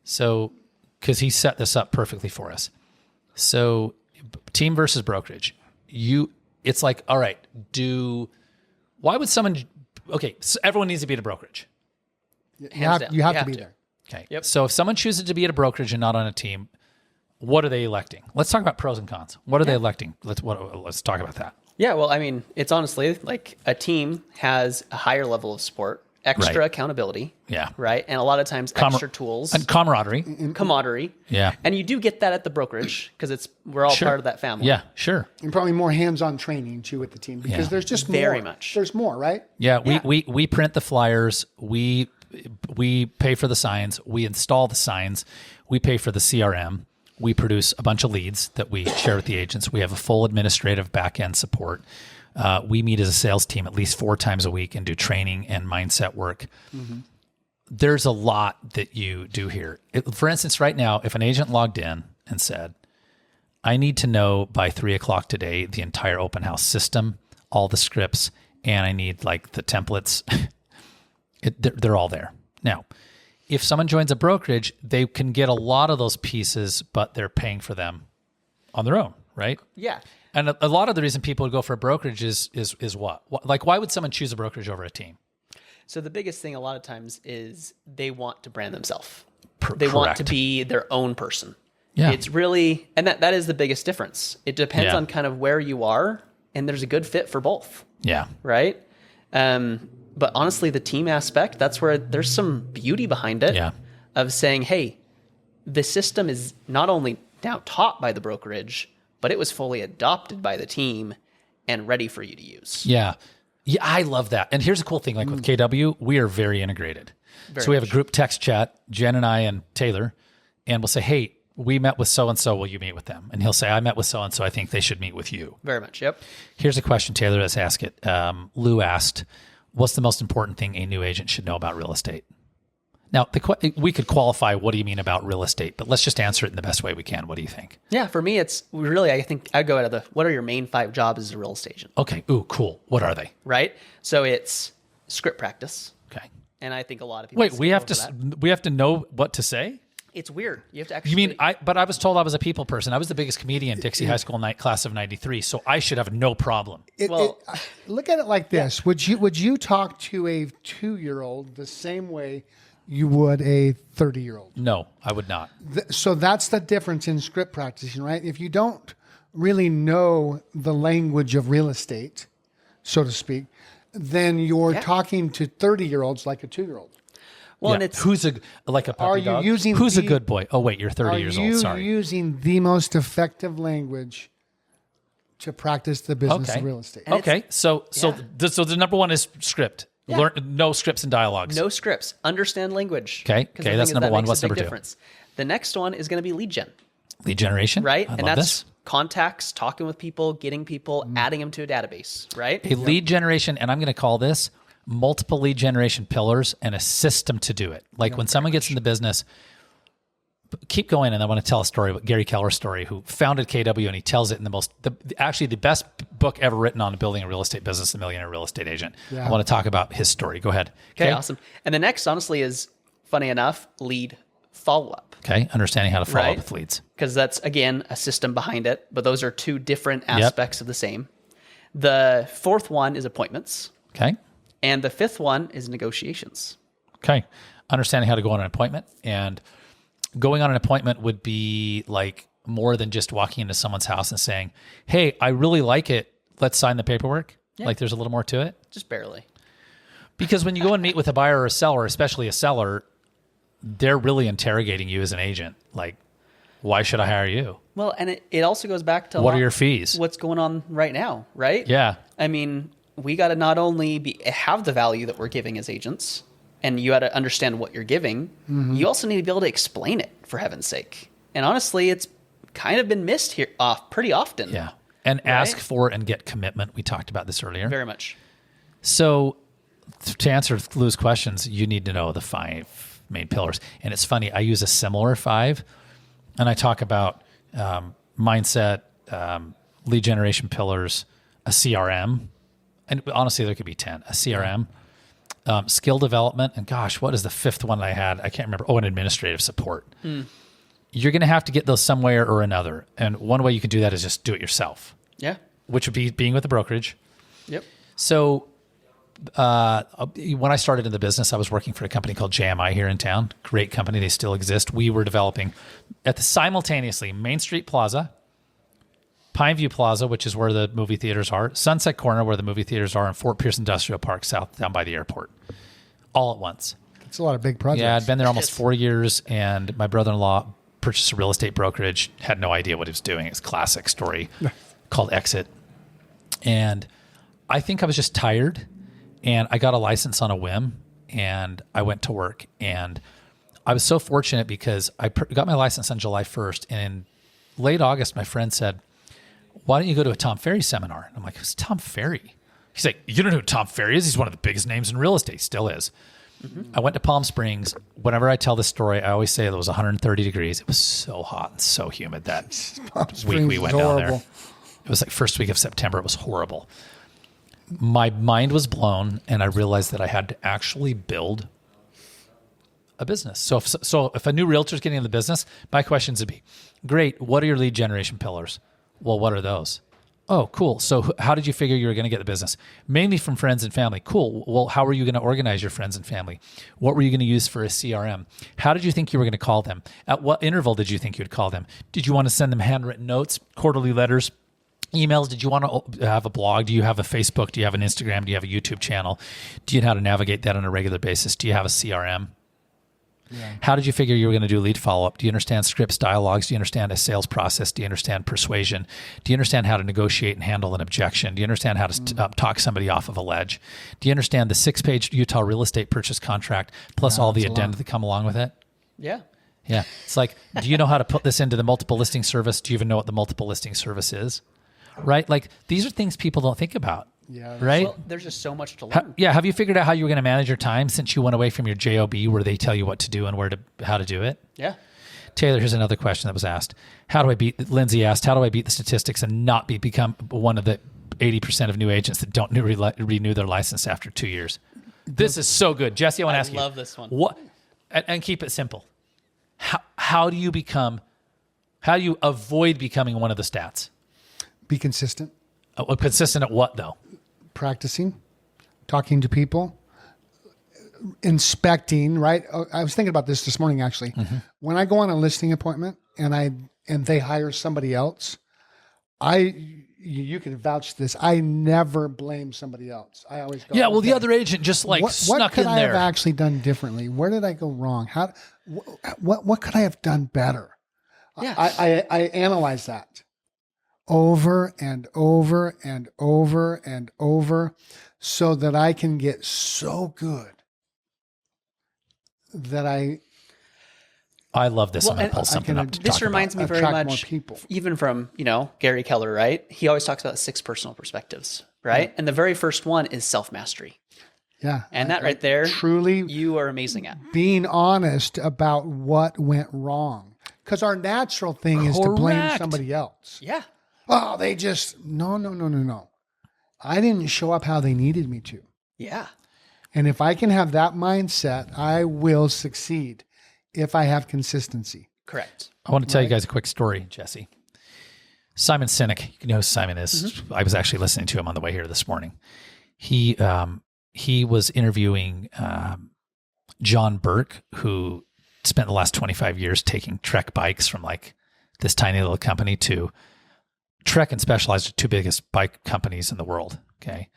So, because he set this up perfectly for us. So, team versus brokerage. It's like, all right, why would someone, okay, so everyone needs to be at a brokerage. You have to be there. Okay. Yep. So if someone chooses to be at a brokerage and not on a team, what are they electing? Let's talk about pros and cons. What are they electing? Let's talk about that. Yeah, well, I mean, it's honestly like a team has a higher level of support, extra accountability. Yeah. Right. And a lot of times extra tools and camaraderie. Camaraderie. Yeah. And you do get that at the brokerage because we're all part of that family. Yeah, sure. And probably more hands-on training too with the team because there's just Very more. much. There's more, right? Yeah, we print the flyers, we pay for the signs, we install the signs, we pay for the CRM, we produce a bunch of leads that we share with the agents. We have a full administrative back-end support. We meet as a sales team at least 4 times a week and do training and mindset work. Mm-hmm. There's a lot that you do here. For instance, right now, if an agent logged in and said, I need to know by 3:00 today the entire open house system, all the scripts, and I need like the templates, they're all there. Now, if someone joins a brokerage, they can get a lot of those pieces, but they're paying for them on their own, right? Yeah. And a lot of the reason people would go for a brokerage is what? Like, why would someone choose a brokerage over a team? So the biggest thing a lot of times is they want to brand themselves. They want to be their own person. Yeah. It's really, and that is the biggest difference. It depends on kind of where you are, and there's a good fit for both. Yeah. Right? But honestly, the team aspect, that's where there's some beauty behind it. Yeah. Of saying, hey, the system is not only now taught by the brokerage, but it was fully adopted by the team and ready for you to use. Yeah. Yeah, I love that. And here's a cool thing. Like with KW, we are very integrated. So we have a group text chat, Jen and I and Taylor, and we'll say, hey, we met with so-and-so. Will you meet with them? And he'll say, I met with so-and-so. I think they should meet with you. Very much. Yep. Here's a question, Taylor. Let's ask it. Lou asked, what's the most important thing a new agent should know about real estate? Now, we could qualify what do you mean about real estate, but let's just answer it in the best way we can. What do you think? Yeah, for me, it's really, I think I'd go out of what are your main 5 jobs as a real estate agent? Okay. Ooh, cool. What are they? Right? So it's script practice. Okay. And I think a lot of people Wait, we have to know what to say? It's weird. You have to actually. You mean but I was told I was a people person. I was the biggest comedian, Dixie High School class of 93, so I should have no problem. Look at it like this. Yeah. Would you talk to a 2-year-old the same way you would a 30-year-old? No, I would not. So that's the difference in script practicing, right? If you don't really know the language of real estate, so to speak, then you're talking to 30-year-olds like a 2-year-old. Well, and it's who's a puppy are you dog? Using who's a good boy? Oh wait, you're 30 years old. Are Sorry. you using the most effective language to practice the business of real estate? Okay, so the number one is script. Yeah. Learn no scripts and dialogues. No scripts. Understand language. Okay, that's number one. What's number 2? The next one is going to be lead gen. Lead generation, right? I and love that's this. Contacts, talking with people, getting people, adding them to a database, right? A lead generation, and I'm going to call this multiple lead generation pillars and a system to do it. Like when someone gets in the business, keep going, and I want to tell a story, Gary Keller's story, who founded KW, and he tells it in actually the best book ever written on building a real estate business, The Millionaire Real Estate Agent. Yeah. I want to talk about his story. Go ahead. Okay, awesome. And the next, honestly, is, funny enough, lead follow-up. Okay, understanding how to follow up with leads. Because that's, again, a system behind it, but those are 2 different aspects of the same. The 4th one is appointments. Okay. And the 5th one is negotiations. Okay. Understanding how to go on an appointment. And going on an appointment would be like more than just walking into someone's house and saying, hey, I really like it. Let's sign the paperwork. Yeah. Like there's a little more to it. Just barely. Because when you go and meet with a buyer or a seller, especially a seller, they're really interrogating you as an agent. Like, why should I hire you? Well, and it also goes back to what are your fees? What's going on right now, right? Yeah. I mean, we got to not only have the value that we're giving as agents, and you got to understand what you're giving, you also need to be able to explain it, for heaven's sake. And honestly, it's kind of been missed here pretty often. Yeah. And ask for and get commitment. We talked about this earlier. Very much. So to answer Lou's questions, you need to know the 5 main pillars. And it's funny, I use a similar 5, and I talk about mindset, lead generation pillars, a CRM, and honestly, there could be 10, a CRM, skill development, and gosh, what is the fifth one I had? I can't remember. Oh, and administrative support. You're going to have to get those somewhere or another. And one way you can do that is just do it yourself. Yeah. Which would be being with the brokerage. Yep. So when I started in the business, I was working for a company called JMI here in town. Great company. They still exist. We were developing simultaneously Main Street Plaza, Pineview Plaza, which is where the movie theaters are, Sunset Corner, where the movie theaters are, and Fort Pierce Industrial Park South, down by the airport, all at once. It's a lot of big projects. Yeah, I'd been there almost 4 years, and my brother-in-law purchased a real estate brokerage, had no idea what he was doing. It's a classic story called Exit. And I think I was just tired, and I got a license on a whim, and I went to work. And I was so fortunate because I got my license on July 1st, and in late August, my friend said, why don't you go to a Tom Ferry seminar? And I'm like, who's Tom Ferry? He's like, you don't know who Tom Ferry is? He's one of the biggest names in real estate. Still is. I went to Palm Springs. Whenever I tell this story, I always say it was 130 degrees. It was so hot and so humid that week we went down there. It was like first week of September. It was horrible. My mind was blown, and I realized that I had to actually build a business. So if a new realtor is getting in the business, my questions would be, great, what are your lead generation pillars? Well, what are those? Oh, cool. So how did you figure you were going to get the business? Mainly from friends and family. Cool. Well, how were you going to organize your friends and family? What were you going to use for a CRM? How did you think you were going to call them? At what interval did you think you would call them? Did you want to send them handwritten notes, quarterly letters, emails? Did you want to have a blog? Do you have a Facebook? Do you have an Instagram? Do you have a YouTube channel? Do you know how to navigate that on a regular basis? Do you have a CRM? Yeah. How did you figure you were going to do lead follow-up? Do you understand scripts, dialogues? Do you understand a sales process? Do you understand persuasion? Do you understand how to negotiate and handle an objection? Do you understand how to talk somebody off of a ledge? Do you understand the 6-page Utah real estate purchase contract plus all the addenda that come along with it? Yeah. Yeah. It's like, do you know how to put this into the multiple listing service? Do you even know what the multiple listing service is? Right? Like, these are things people don't think about. Yeah. Right? Well, there's just so much to learn. Have you figured out how you were going to manage your time since you went away from your JOB where they tell you what to do and how to do it? Yeah. Taylor, here's another question that was asked. Lindsay asked, how do I beat the statistics and not become one of the 80% of new agents that don't renew their license after 2 years? This is so good. Jesse, I want to ask you. I love this one. What? And keep it simple. How do you avoid becoming one of the stats? Be consistent. Consistent at what, though? Practicing, talking to people, inspecting, right? I was thinking about this morning, actually. Mm-hmm. When I go on a listing appointment and they hire somebody else, you can vouch this. I never blame somebody else. I always go, well, the other agent just snuck in there. What could I have actually done differently? Where did I go wrong? What could I have done better? Yeah. I analyze that over and over and over and over so that I can get so good that I love this. I'm going to pull something up to this reminds me very much, even from, Gary Keller, right? He always talks about 6 personal perspectives, right? Yeah. And the very first one is self-mastery. Yeah. And that right there, truly, you are amazing at. Being honest about what went wrong. Because our natural thing is to blame somebody else. Yeah. Oh, they just, no. I didn't show up how they needed me to. Yeah. And if I can have that mindset, I will succeed if I have consistency. Correct. I want to tell you guys a quick story, Jesse. Simon Sinek, you know who Simon is. Mm-hmm. I was actually listening to him on the way here this morning. He was interviewing John Burke, who spent the last 25 years taking Trek bikes from like this tiny little company to Trek and Specialized are 2 biggest bike companies in the world. Okay.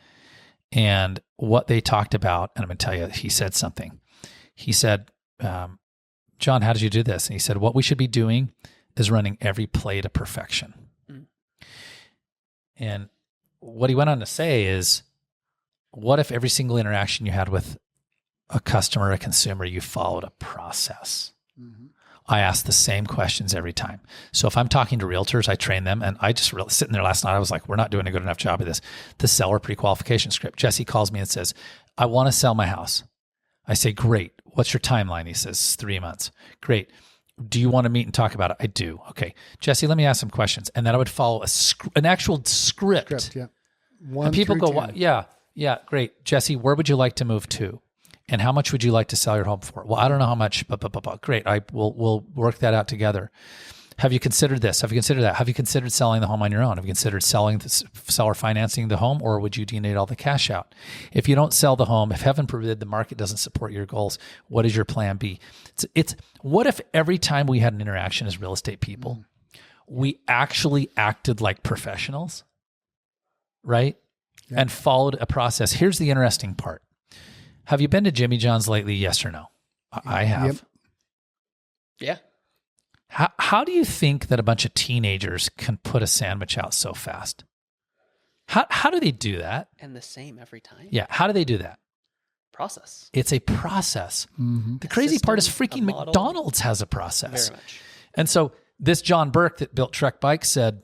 And what they talked about, and I'm going to tell you, he said something. He said, John, how did you do this? And he said, what we should be doing is running every play to perfection. Mm. And what he went on to say is, what if every single interaction you had with a customer, a consumer, you followed a process? Mm-hmm. I ask the same questions every time. So if I'm talking to realtors, I train them, and I just sitting there last night, I was like, we're not doing a good enough job of this. The seller pre-qualification script. Jesse calls me and says, I want to sell my house. I say, great. What's your timeline? He says, 3 months. Great. Do you want to meet and talk about it? I do. Okay. Jesse, let me ask some questions. And then I would follow an actual script. Yeah. And people go, yeah, great. Jesse, where would you like to move to? And how much would you like to sell your home for? Well, I don't know how much, but great. We'll work that out together. Have you considered this? Have you considered that? Have you considered selling the home on your own? Have you considered seller financing the home, or would you donate all the cash out? If you don't sell the home, if heaven forbid the market doesn't support your goals, what is your plan B? It's what if every time we had an interaction as real estate people, we actually acted like professionals, right? Yeah. And followed a process. Here's the interesting part. Have you been to Jimmy John's lately? Yes or no? I have. Yep. Yeah. How do you think that a bunch of teenagers can put a sandwich out so fast? How do they do that? And the same every time? Yeah. How do they do that? Process. It's a process. Mm-hmm. The crazy part is freaking McDonald's has a process. Very much. And so this John Burke that built Trek Bikes said,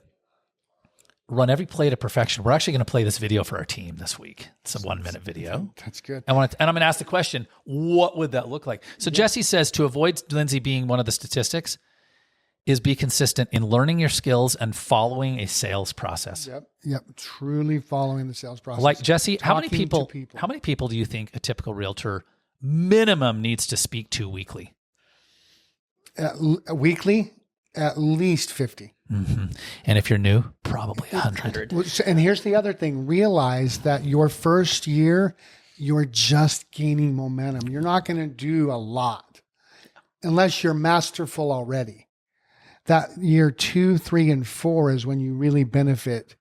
run every play to perfection. We're actually going to play this video for our team this week. It's a 1-minute video. That's good. And I'm going to ask the question, what would that look like? So Jesse says to avoid Lindsay being one of the statistics, is be consistent in learning your skills and following a sales process. Yep. Truly following the sales process. Like Jesse, how many people do you think a typical realtor minimum needs to speak to weekly? Weekly, at least 50. Mm-hmm. And if you're new, probably 100. And here's the other thing. Realize that your first year, you're just gaining momentum. You're not going to do a lot unless you're masterful already. That year 2, 3, and 4 is when you really benefit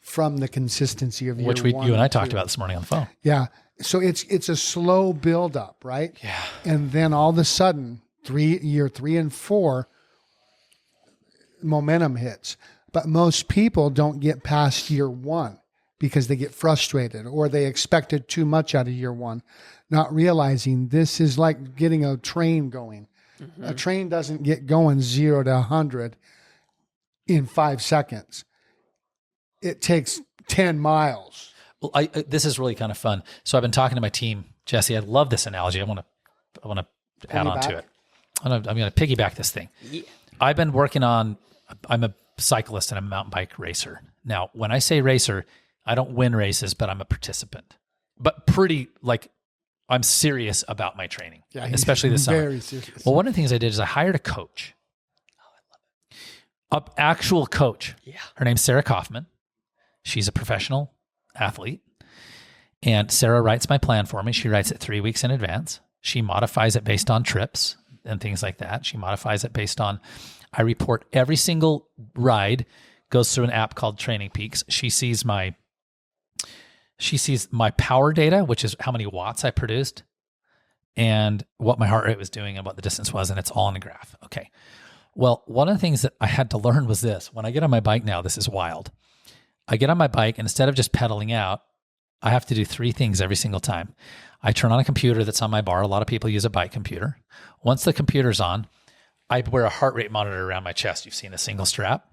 from the consistency of year which 1 you and I and talked 2. about this morning on the phone. Yeah. So it's a slow build up, right? Yeah. And then all of a sudden, year 3 and 4, momentum hits. But most people don't get past year 1 because they get frustrated or they expected too much out of year 1, not realizing this is like getting a train going. Mm-hmm. A train doesn't get going 0 to 100 in 5 seconds. It takes 10 miles. Well, this is really kind of fun. So I've been talking to my team, Jesse. I love this analogy. I want to add on to it. I'm going to piggyback this thing. Yeah. I've been working on. I'm a cyclist and a mountain bike racer. Now, when I say racer, I don't win races, but I'm a participant. But pretty like. I'm serious about my training, especially this summer. Very serious. Well, one of the things I did is I hired a coach. Oh, I love it. An actual coach. Yeah. Her name's Sarah Kaufman. She's a professional athlete. And Sarah writes my plan for me. She writes it 3 weeks in advance. She modifies it based on trips and things like that. She modifies it based on, I report every single ride, goes through an app called Training Peaks. She sees my power data, which is how many watts I produced and what my heart rate was doing and what the distance was. And it's all in a graph. Okay. Well, one of the things that I had to learn was this. When I get on my bike now, this is wild. I get on my bike and instead of just pedaling out, I have to do 3 things every single time. I turn on a computer that's on my bar. A lot of people use a bike computer. Once the computer's on, I wear a heart rate monitor around my chest. You've seen a single strap.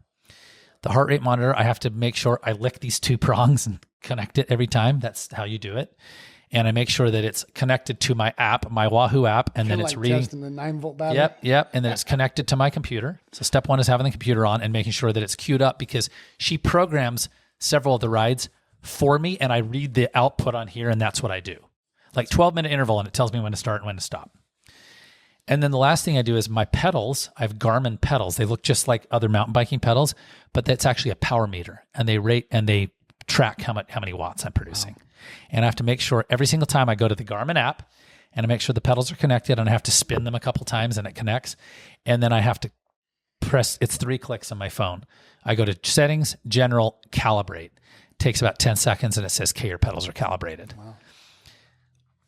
The heart rate monitor, I have to make sure I lick these 2 prongs and connect it every time. That's how you do it. And I make sure that it's connected to my app, my Wahoo app, and then it's reading. Testing the 9-volt battery. Yep. And then it's connected to my computer. So step 1 is having the computer on and making sure that it's queued up because she programs several of the rides for me and I read the output on here and that's what I do. Like 12-minute interval and it tells me when to start and when to stop. And then the last thing I do is my pedals. I have Garmin pedals. They look just like other mountain biking pedals, but that's actually a power meter and they rate and they track how many watts I'm producing. Wow. And I have to make sure every single time I go to the Garmin app and I make sure the pedals are connected and I have to spin them a couple times and it connects. And then I have to press, it's 3 clicks on my phone. I go to settings, general, calibrate. It takes about 10 seconds and it says, okay, your pedals are calibrated. Wow.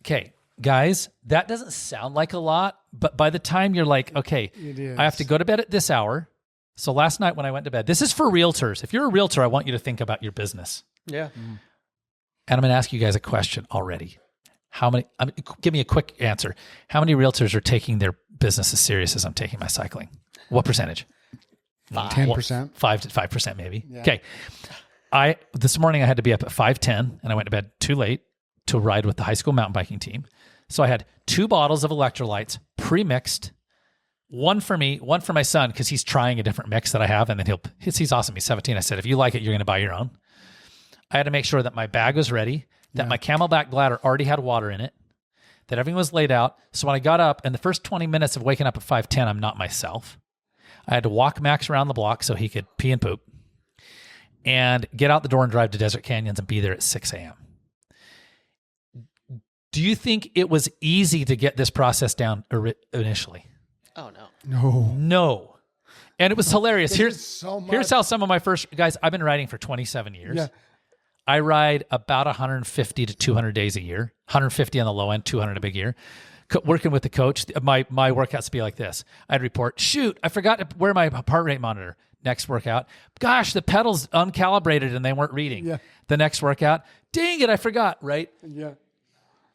Okay, guys, that doesn't sound like a lot, but by the time you're like, okay, I have to go to bed at this hour. So last night when I went to bed, this is for realtors. If you're a realtor, I want you to think about your business. Yeah. And I'm going to ask you guys a question already. Give me a quick answer. How many realtors are taking their business as serious as I'm taking my cycling? What percentage? 10%. 5% maybe. Yeah. Okay. This morning I had to be up at 5:10 and I went to bed too late to ride with the high school mountain biking team. So I had 2 bottles of electrolytes pre-mixed, 1 for me, 1 for my son, because he's trying a different mix that I have. And then he's awesome. He's 17. I said, if you like it, you're going to buy your own. I had to make sure that my bag was ready, that my Camelback bladder already had water in it, that everything was laid out. So when I got up, in the first 20 minutes of waking up at 5:10, I'm not myself. I had to walk Max around the block so he could pee and poop, and get out the door and drive to Desert Canyons and be there at 6 a.m. Do you think it was easy to get this process down initially? Oh, no. No. And it was hilarious. Here's Here's how some of my first, guys, I've been riding for 27 years. Yeah. I ride about 150 to 200 days a year, 150 on the low end, 200 a big year. Working with the coach, my workouts be like this. I'd report, shoot, I forgot to wear my heart rate monitor. Next workout, gosh, the pedals uncalibrated and they weren't reading. Yeah. The next workout, dang it, I forgot, right? Yeah.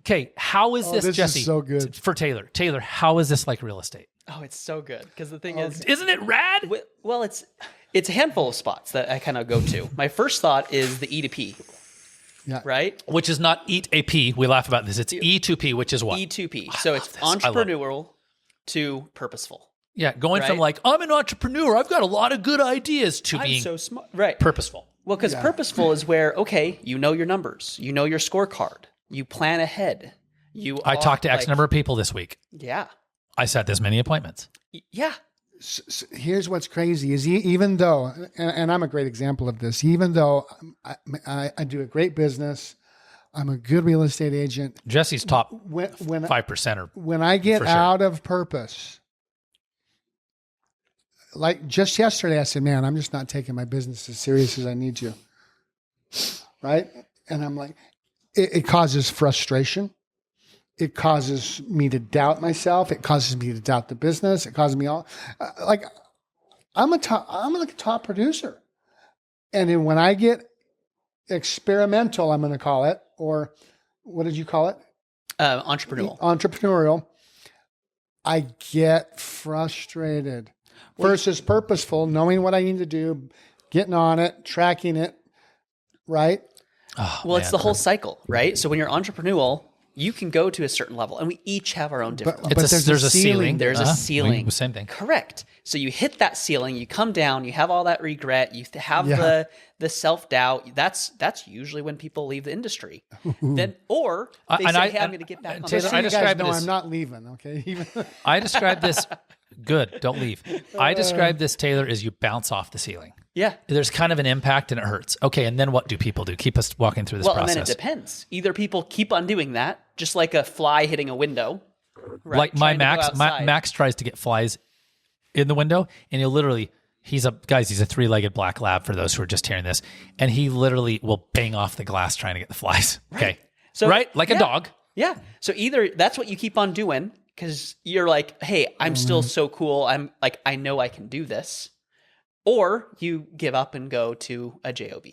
Okay, how is this, this Jesse? is so good. For Taylor. Taylor, how is this like real estate? Oh, it's so good. Because the thing is, Isn't it rad? well, it's a handful of spots that I kind of go to. My first thought is the E to P, Yeah. right? Which is not eat a P. We laugh about this. It's E2P, which is what? E2P. So it's this. I love it. entrepreneurial to purposeful. Yeah, going from Right? like, I'm an entrepreneur, I've got a lot of good ideas, to I'm being so smart. Right. purposeful. Well, because purposeful is where, okay, you know your numbers, you know your scorecard, you plan ahead. I talked to X number of people this week. Yeah. I set this many appointments. Yeah. Here's what's crazy is even though, and I'm a great example of this, even though I do a great business, I'm a good real estate agent. Jesse's top When 5% or when I get For sure. out of purpose, like just yesterday, I said, man, I'm just not taking my business as serious as I need to. Right. And I'm like, it causes frustration. It causes me to doubt myself. It causes me to doubt the business. It causes me all like, I'm a top producer. And then when I get experimental, I'm going to call it, or what did you call it? Entrepreneurial. I get frustrated versus purposeful, knowing what I need to do, getting on it, tracking it, right? Oh, Well, it's the whole cycle, right? So when you're entrepreneurial, you can go to a certain level, and we each have our own different levels. there's a ceiling. There's a ceiling. Same thing. Correct. So you hit that ceiling, you come down, you have all that regret, you have Yeah. the self-doubt. That's usually when people leave the industry. Then or they And say, I- hey, I'm and- going to get back and on Taylor, the So I you guys describe it know as- I'm not leaving, okay? Even I describe this, good, don't leave. I describe this, Taylor, as you bounce off the ceiling. Yeah. There's kind of an impact and it hurts. Okay, and then what do people do? Keep us walking through this Well, process. and then it depends. Either people keep on doing that, just like a fly hitting a window. Right? Like my Trying to go Max, outside. Max tries to get flies in the window, and he'll literally, he's a 3-legged black lab for those who are just hearing this, and he literally will bang off the glass trying to get the flies. Okay, So- right, like a yeah. dog. Yeah. So either that's what you keep on doing because you're like, hey, I'm still so cool. I'm like, I know I can do this. Or you give up and go to a JOB,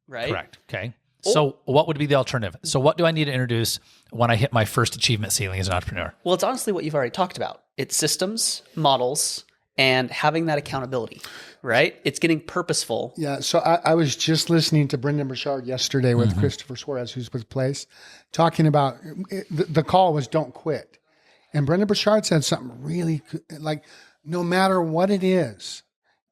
right? Correct. Okay. So what would be the alternative? So what do I need to introduce when I hit my first achievement ceiling as an entrepreneur? Well, it's honestly what you've already talked about. It's systems, models, and having that accountability, right? It's getting purposeful. Yeah. So I was just listening to Brendan Burchard yesterday with Christopher Suarez, who's with Place, talking about the call was don't quit. And Brendan Burchard said something really like, no matter what it is,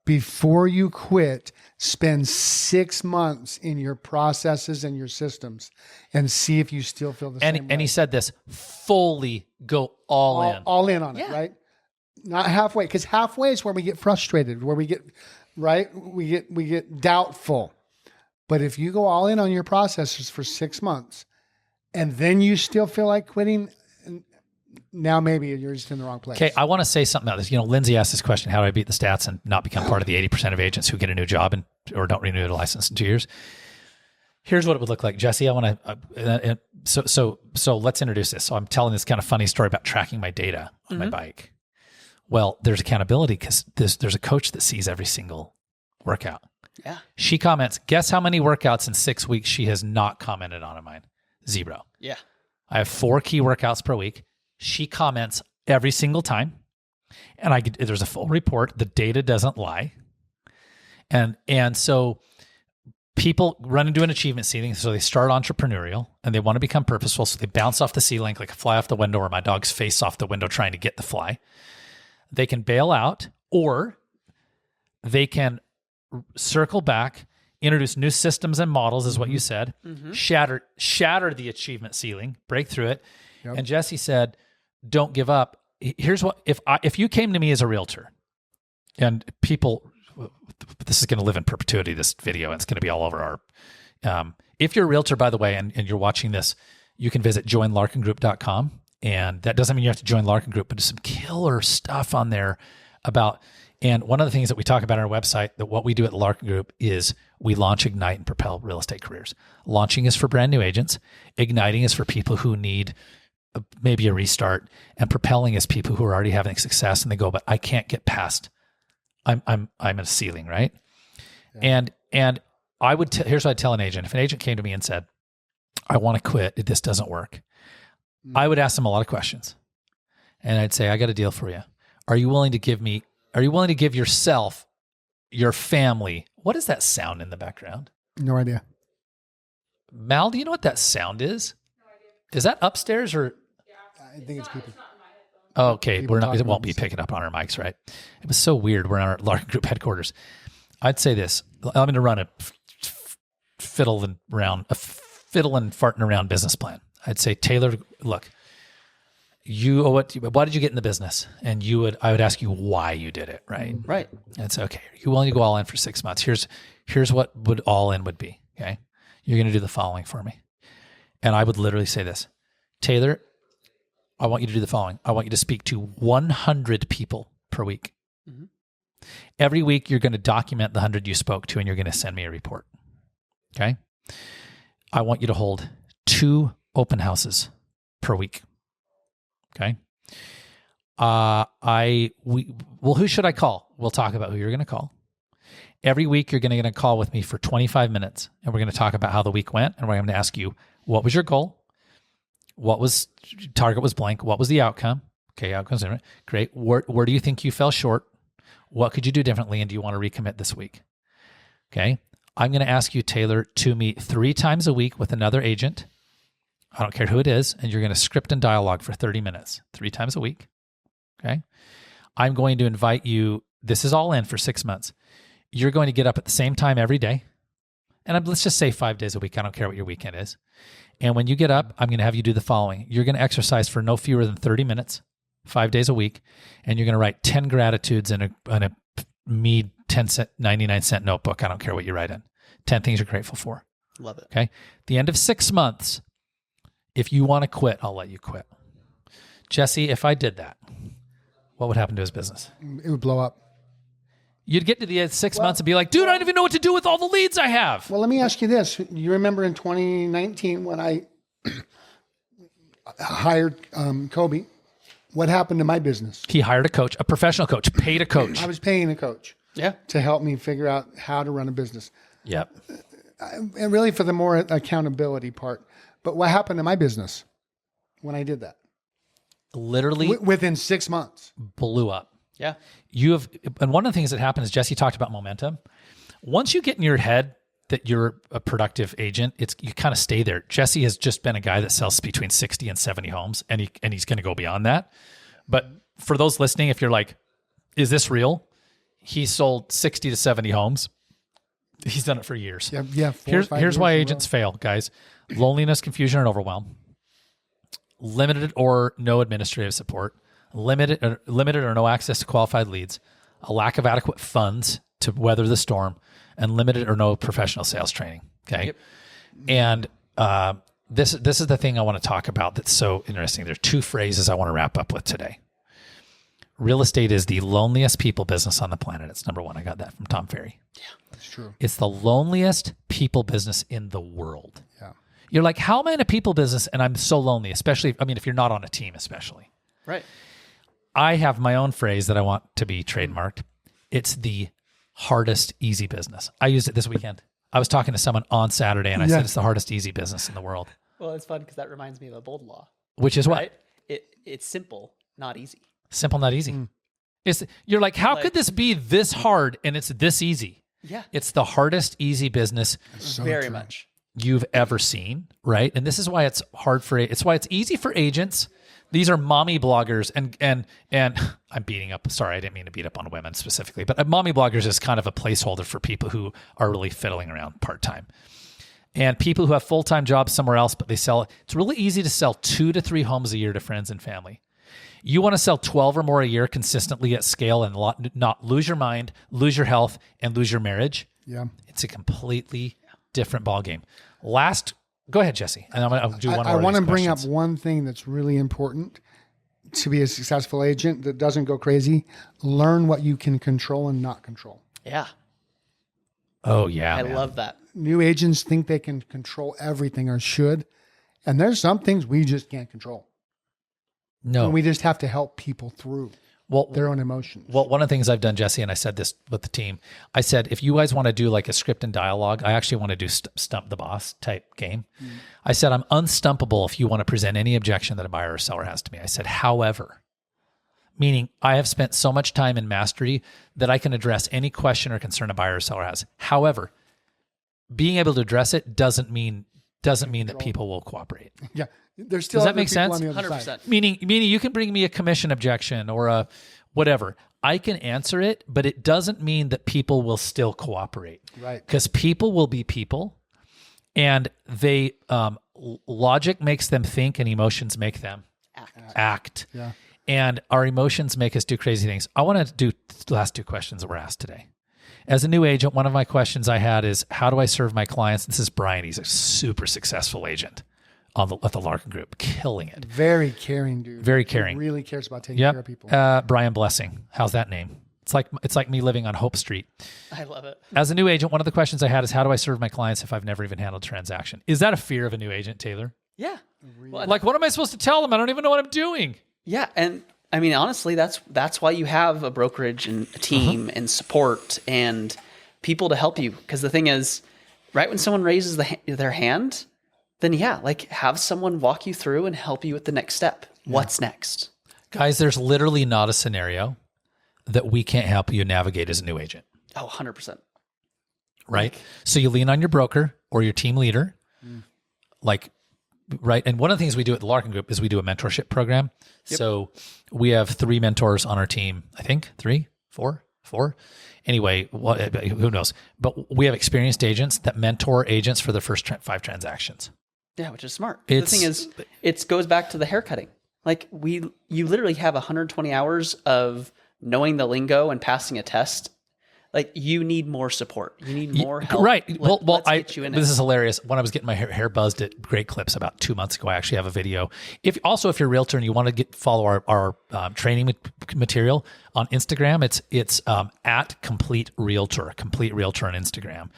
before you quit, spend 6 months in your processes and your systems and see if you still feel the same way. And he said this, fully go all in. All in on it, Yeah. right? Not halfway, because halfway is where we get frustrated, where we get, right? We get doubtful. But if you go all in on your processes for 6 months and then you still feel like quitting, now maybe you're just in the wrong place. Okay, I want to say something about this. Lindsay asked this question, how do I beat the stats and not become part of the 80% of agents who get a new job or don't renew their license in 2 years? Here's what it would look like. Jesse, I want to, so let's introduce this. So I'm telling this kind of funny story about tracking my data on my bike. Well, there's accountability because there's a coach that sees every single workout. Yeah. She comments, guess how many workouts in 6 weeks she has not commented on mine? 0. Yeah. I have 4 key workouts per week. She comments every single time, and there's a full report. The data doesn't lie, and so people run into an achievement ceiling. So they start entrepreneurial and they want to become purposeful. So they bounce off the ceiling like a fly off the window, or my dog's face off the window trying to get the fly. They can bail out, or they can circle back, introduce new systems and models, is what you said. Shatter the achievement ceiling, break through it. Yep. And Jesse said, don't give up. Here's what, if you came to me as a realtor, and people, this is going to live in perpetuity, this video, and it's going to be all over our, if you're a realtor, by the way, and you're watching this, you can visit joinlarkingroup.com. And that doesn't mean you have to join Larkin Group, but there's some killer stuff on there about, and one of the things that we talk about on our website, that what we do at the Larkin Group is we launch, ignite, and propel real estate careers. Launching is for brand new agents. Igniting is for people who need maybe a restart, and propelling is people who are already having success and they go, but I can't get past, I'm at a ceiling, right? Yeah. And I would, here's what I'd tell an agent. If an agent came to me and said, I want to quit, this doesn't work, I would ask them a lot of questions. And I'd say, I got a deal for you. Are you willing to give yourself, your family, what is that sound in the background? No idea. Mal, do you know what that sound is? No idea. Is that upstairs or? I think it's people. Oh, okay. It won't be picking up on our mics, right? It was so weird. We're in our Larkin Group headquarters. I'd say this. I'm going to run a fiddle and farting around business plan. I'd say, Taylor, look, why did you get in the business? And I would ask you why you did it, right? Right. And it's okay. Are you willing to go all in for 6 months? Here's what would all in would be. Okay. You're going to do the following for me. And I would literally say this, Taylor, I want you to do the following. I want you to speak to 100 people per week. Mm-hmm. Every week, you're going to document the 100 you spoke to, and you're going to send me a report. Okay. I want you to hold 2 open houses per week. Okay. Who should I call? We'll talk about who you're going to call. Every week, you're going to get a call with me for 25 minutes, and we're going to talk about how the week went, and we're going to ask you, what was your goal? Target was blank. What was the outcome? Okay, outcome's different. Great. Where do you think you fell short? What could you do differently, and do you want to recommit this week? Okay. I'm going to ask you, Taylor, to meet 3 times a week with another agent. I don't care who it is, and you're going to script and dialogue for 30 minutes, 3 times a week. Okay. I'm going to invite you. This is all in for 6 months. You're going to get up at the same time every day. And let's just say 5 days a week. I don't care what your weekend is. And when you get up, I'm going to have you do the following. You're going to exercise for no fewer than 30 minutes, 5 days a week. And you're going to write 10 gratitudes in a Mead 99-cent notebook. I don't care what you write in. 10 things you're grateful for. Love it. Okay. At the end of 6 months, if you want to quit, I'll let you quit. Jesse, if I did that, what would happen to his business? It would blow up. You'd get to the 6 months and be like, dude, I don't even know what to do with all the leads I have. Well, let me ask you this. You remember in 2019 when I hired Kobe, what happened to my business? He hired a coach, a professional coach, paid a coach. I was paying a coach to help me figure out how to run a business. Yep. And really for the more accountability part. But what happened to my business when I did that? Literally within 6 months. Blew up. Yeah. And one of the things that happened is Jesse talked about momentum. Once you get in your head that you're a productive agent, you kind of stay there. Jesse has just been a guy that sells between 60 and 70 homes, and he's going to go beyond that. But for those listening, if you're like, is this real? He sold 60 to 70 homes. He's done it for years. Yeah. Here's why agents fail, guys. Loneliness, confusion, and overwhelm. Limited or no administrative support. Limited or no access to qualified leads. A lack of adequate funds to weather the storm. And limited or no professional sales training. Okay. Yep. And this is the thing I want to talk about that's so interesting. There are 2 phrases I want to wrap up with today. Real estate is the loneliest people business on the planet. It's number 1. I got that from Tom Ferry. Yeah, that's true. It's the loneliest people business in the world. Yeah. You're like, how am I in a people business and I'm so lonely? Especially, if you're not on a team, especially. Right. I have my own phrase that I want to be trademarked. It's the hardest easy business. I used it this weekend. I was talking to someone on Saturday and I said it's the hardest easy business in the world. Well, it's fun because that reminds me of a bold law. Which is right? what? It's simple, not easy. Simple, not easy. You're like, how could this be this hard and it's this easy? Yeah. It's the hardest easy business very much you've ever seen, right? And this is why it's why it's easy for agents. These are mommy bloggers and I'm beating up. Sorry, I didn't mean to beat up on women specifically, but mommy bloggers is kind of a placeholder for people who are really fiddling around part-time. And people who have full-time jobs somewhere else, but they sell, it's really easy to sell 2 to 3 homes a year to friends and family. You want to sell 12 or more a year consistently at scale and not lose your mind, lose your health, and lose your marriage. Yeah. It's a completely different ballgame. Go ahead, Jesse. And I'm going to do one I want to bring up questions. one thing that's really important to be a successful agent that doesn't go crazy. Learn what you can control and not control. Yeah. Oh, yeah. I man. love that. New agents think they can control everything or should. And there's some things we just can't control. No. And we just have to help people through their own emotions. Well, one of the things I've done, Jesse, and I said this with the team, I said, if you guys want to do like a script and dialogue, I actually want to do stump the boss type game. I said, I'm unstumpable if you want to present any objection that a buyer or seller has to me. I said, however, meaning I have spent so much time in mastery that I can address any question or concern a buyer or seller has. However, being able to address it doesn't mean that people will cooperate. Yeah. There's still Does that other make people sense? on the other 100%. side. Meaning you can bring me a commission objection or a whatever. I can answer it, but it doesn't mean that people will still cooperate. Right. Because people will be people, and they logic makes them think, and emotions make them act. Yeah. And our emotions make us do crazy things. I want to do the last 2 questions that were asked today. As a new agent, one of my questions I had is, how do I serve my clients? This is Brian. He's a super successful agent at the Larkin Group, killing it. Very caring dude. Very caring. He really cares about taking care of people. Brian Blessing. How's that name? It's like me living on Hope Street. I love it. As a new agent, one of the questions I had is, how do I serve my clients if I've never even handled a transaction? Is that a fear of a new agent, Taylor? Yeah. Well, Like, what am I supposed to tell them? I don't even know what I'm doing. yeah. And I mean, honestly, that's why you have a brokerage and a team and support and people to help you. Because the thing is, right when someone raises their hand, then have someone walk you through and help you with the next step. What's next? Guys, there's literally not a scenario that we can't help you navigate as a new agent, Oh, 100%. right? So you lean on your broker or your team leader, right? And one of the things we do at the Larkin Group is we do a mentorship program. Yep. So we have 3 mentors on our team. I think 3, 4. Anyway, who knows? But we have experienced agents that mentor agents for the first 5 transactions. Yeah, which is smart. The thing is, it goes back to the haircutting. Like you literally have 120 hours of knowing the lingo and passing a test. Like you need more support. You need more help. Right. Let's get you in this it. is hilarious. When I was getting my hair buzzed at Great Clips about 2 months ago, I actually have a video. If you're a realtor and you want to follow our training material on Instagram, it's at Complete Realtor on Instagram.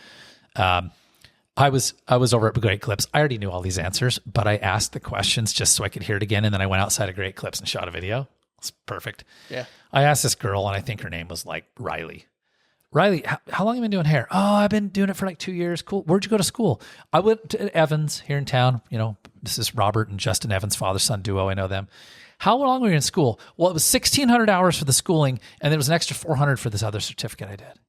I was over at Great Clips. I already knew all these answers, but I asked the questions just so I could hear it again. And then I went outside of Great Clips and shot a video. It's perfect. Yeah. I asked this girl, and I think her name was like Riley. Riley, how long have you been doing hair? Oh, I've been doing it for like 2 years. Cool. Where'd you go to school? I went to Evans here in town. You know, this is Robert and Justin Evans, father-son duo. I know them. How long were you in school? Well, it was 1,600 hours for the schooling, and there was an extra 400 for this other certificate I did.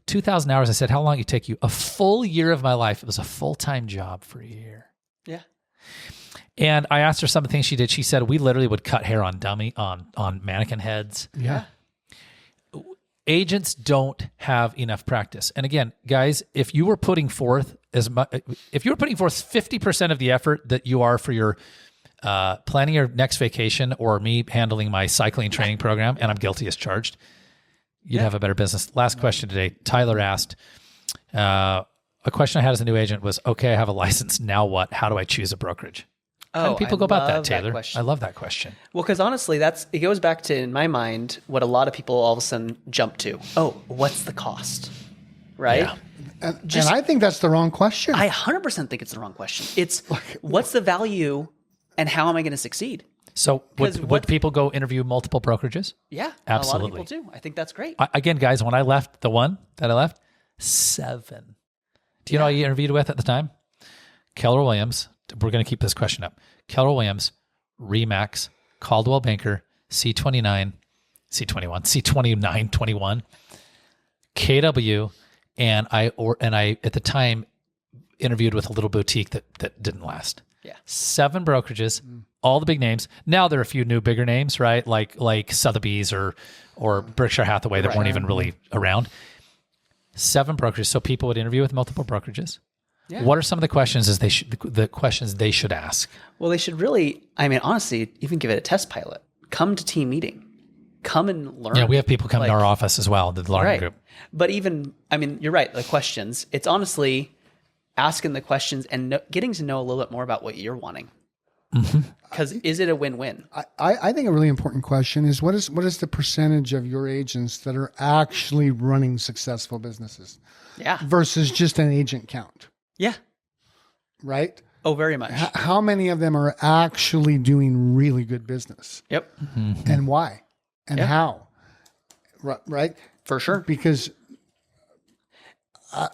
2,000 hours. I said, how long did it take you? A full year of my life. It was a full-time job for a year. Yeah. And I asked her some of the things she did. She said, we literally would cut hair on on mannequin heads. Yeah. Agents don't have enough practice. And again, guys, if you were putting forth 50% of the effort that you are for your planning your next vacation or me handling my cycling training program, and I'm guilty as charged, you'd have a better business. Last question today. Tyler asked, a question I had as a new agent was, okay, I have a license. Now what? How do I choose a brokerage? How do people go about that, Taylor? I love that question. Well, because honestly, it goes back to, in my mind, what a lot of people all of a sudden jump to. Oh, what's the cost? Right? Yeah. And I think that's the wrong question. I 100% think it's the wrong question. It's what's the value and how am I going to succeed? So would people go interview multiple brokerages? Yeah, Absolutely. A lot of people do. I think that's great. Again, guys, when I left, the one that I left, 7. Do you know who I interviewed with at the time? Keller Williams. We're going to keep this question up. Keller Williams, Remax, Caldwell Banker, C29, C29, 21, KW, and I at the time interviewed with a little boutique that didn't last. Yeah. 7 brokerages, all the big names. Now there are a few new bigger names, right? Like Sotheby's or Berkshire Hathaway that weren't even really around. 7 brokerages. So people would interview with multiple brokerages. Yeah. What are some of the questions they should ask? Well, they should really, I mean, honestly, even give it a test pilot. Come to team meeting. Come and learn. Yeah, we have people come to our office as well, the Larkin Right. group. But even, I mean, you're right. The questions, it's honestly asking the questions and getting to know a little bit more about what you're wanting. Because is it a win-win? I think a really important question is what is the percentage of your agents that are actually running successful businesses Yeah. versus just an agent count, Yeah. right? Oh, very much. How many of them are actually doing really good business, Yep. and why, and Yeah. how, right? For sure. Because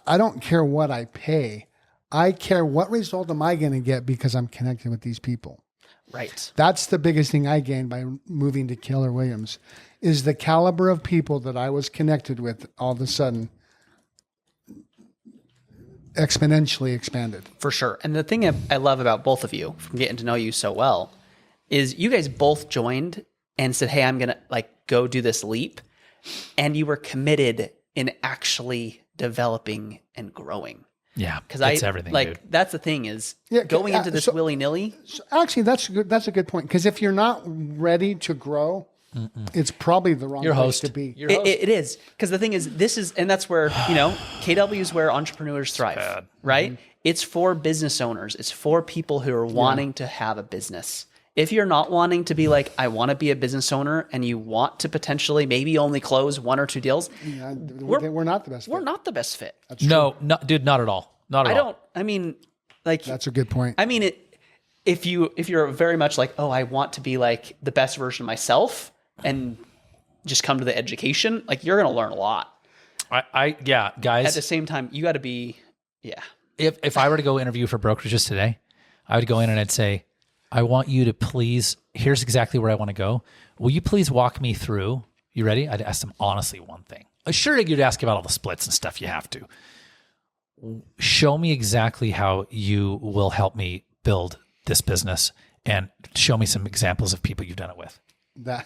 I don't care what I pay. I care what result am I going to get because I'm connected with these people. Right. That's the biggest thing I gained by moving to Keller Williams is the caliber of people that I was connected with all of a sudden exponentially expanded. For sure. And the thing I love about both of you from getting to know you so well is you guys both joined and said, hey, I'm going to like go do this leap. And you were committed in actually developing and growing. Yeah, Because it's everything, like, dude. that's the thing is Yeah, going into this willy-nilly. So actually, that's a good point. Because if you're not ready to grow, it's probably the wrong Your place host. to be. It is. Because the thing is, and that's where, KW is where entrepreneurs thrive, right? It's for business owners. It's for people who are wanting to have a business. If you're not wanting to be like, I want to be a business owner and you want to potentially maybe only close 1 or 2 deals, We're not the best. we're fit. not the best fit. No, dude, not at all. Not at all. I mean, like, That's a good point. I mean, if you're very much like, oh, I want to be like the best version of myself and just come to the education, like you're going to learn a lot. Yeah, guys. At the same time, you got to be, yeah. If I were to go interview for brokerages today, I would go in and I'd say, I want you to please, here's exactly where I want to go. Will you please walk me through? You ready? I'd ask them honestly one thing. Sure, you'd ask about all the splits and stuff. You have to. Show me exactly how you will help me build this business and show me some examples of people you've done it with. That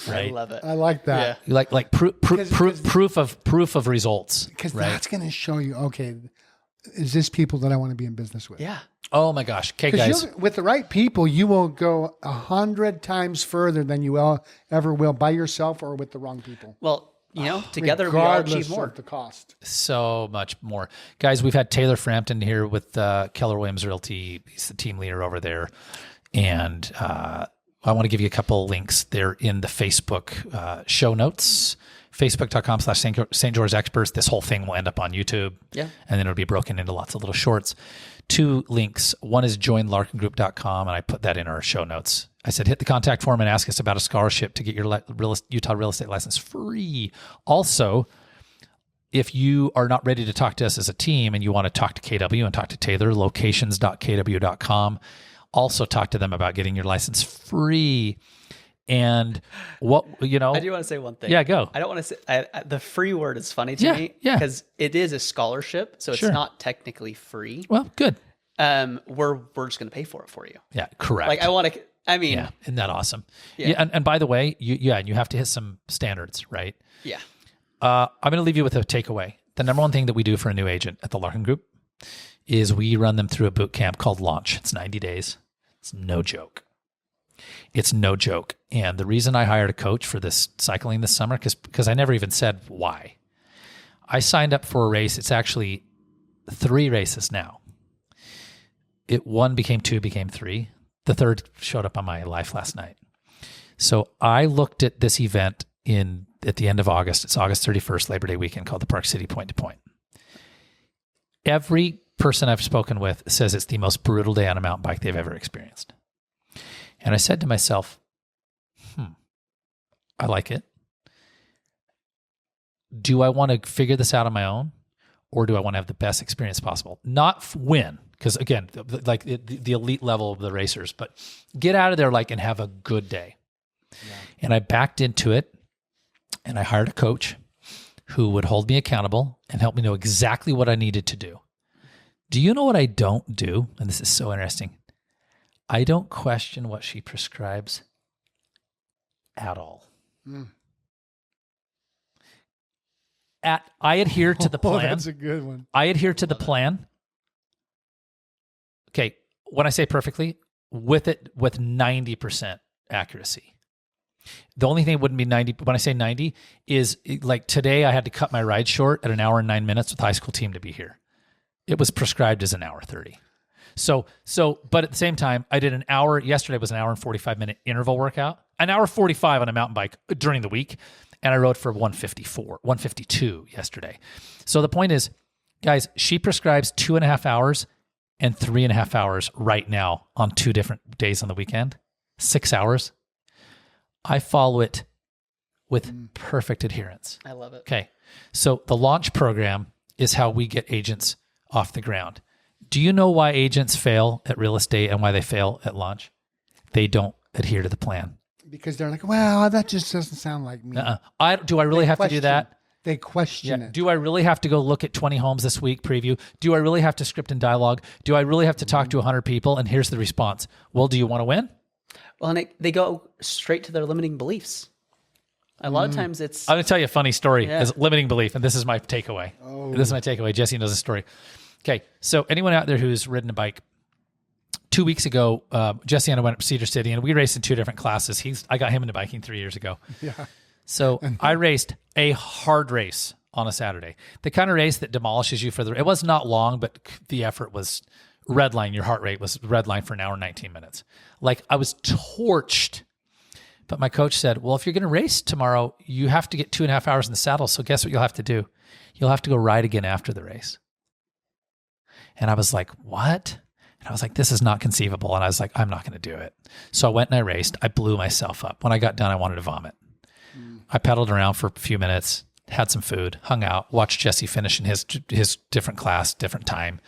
Right? I love it. I like that. You like proof of results. Because right? that's going to show you, okay, is this people that I want to be in business with? Yeah. Oh my gosh. Okay, guys. With the right people, you will go 100 times further than you ever will by yourself or with the wrong people. Well, together we all Regardless achieve more. of the cost. So much more. Guys, we've had Taylor Frampton here with Keller Williams Realty. He's the team leader over there. And I want to give you a couple links. They're in the Facebook show notes. Facebook.com/St. George Experts. This whole thing will end up on YouTube. Yeah. And then it'll be broken into lots of little shorts. 2 links. One is joinlarkingroup.com, and I put that in our show notes. I said, hit the contact form and ask us about a scholarship to get your Utah real estate license free. Also, if you are not ready to talk to us as a team and you want to talk to KW and talk to Taylor, locations.kw.com. Also talk to them about getting your license free. And what, I do want to say one thing. Yeah, go. I don't want to say, the free word is funny to me. Yeah. Because it is a scholarship, so it's not technically free. Well, good. We're just going to pay for it for you. Yeah, correct. Like I mean, yeah, isn't that awesome? Yeah. Yeah, and by the way, you have to hit some standards, right? yeah. I'm going to leave you with a takeaway. The number one thing that we do for a new agent at the Larkin Group is we run them through a boot camp called Launch. It's 90 days. It's no joke. It's no joke. And the reason I hired a coach for this cycling this summer, because I never even said why. I signed up for a race. It's actually 3 races now. 1 became 2, became 3. The 3rd showed up on my life last night. So I looked at this event at the end of August. It's August 31st, Labor Day weekend, called the Park City Point to Point. Every person I've spoken with says it's the most brutal day on a mountain bike they've ever experienced. And I said to myself, I like it. Do I want to figure this out on my own, or do I want to have the best experience possible? Not win, because again, like the elite level of the racers, but get out of there and have a good day. Yeah. And I backed into it, and I hired a coach who would hold me accountable and help me know exactly what I needed to do. Do you know what I don't do? And this is so interesting. I don't question what she prescribes at all. I adhere to the plan. That's a good one. I adhere to the plan. when I say perfectly, with 90% accuracy. The only thing it wouldn't be 90, when I say 90, is like today I had to cut my ride short at 1 hour and 9 minutes with the high school team to be here. It was prescribed as 1 hour 30. So, but at the same time, I did yesterday was an hour and 45 minute interval workout, an hour 45 on a mountain bike during the week. And I rode for 152 yesterday. So the point is, guys, she prescribes 2.5 hours and 3.5 hours right now on 2 different days on the weekend, 6 hours. I follow it with perfect adherence. I love it. Okay. So the launch program is how we get agents off the ground. Do you know why agents fail at real estate and why they fail at launch? They don't adhere to the plan. Because they're like, well, that just doesn't sound like me. Do I really have to do that? They question it. Do I really have to go look at 20 homes this week, preview? Do I really have to script and dialogue? Do I really have to talk to 100 people? And here's the response. Well, do you want to win? Well, and they go straight to their limiting beliefs. A lot of times it's... I'm going to tell you a funny story. Is limiting belief, and this is my takeaway. Oh. This is my takeaway. Jesse knows the story. Okay, so anyone out there who's ridden a bike, 2 weeks ago, Jesse and I went up to Cedar City, and we raced in 2 different classes. I got him into biking 3 years ago. Yeah. So I raced a hard race on a Saturday. The kind of race that demolishes you it was not long, but the effort was redline. Your heart rate was redline for 1 hour and 19 minutes. Like I was torched. But my coach said, well, if you're going to race tomorrow, you have to get 2.5 hours in the saddle. So guess what you'll have to do? You'll have to go ride again after the race. And I was like, what? And I was like, this is not conceivable. And I was like, I'm not going to do it. So I went and I raced. I blew myself up. When I got done, I wanted to vomit. I pedaled around for a few minutes, had some food, hung out, watched Jesse finish in his different class, different time.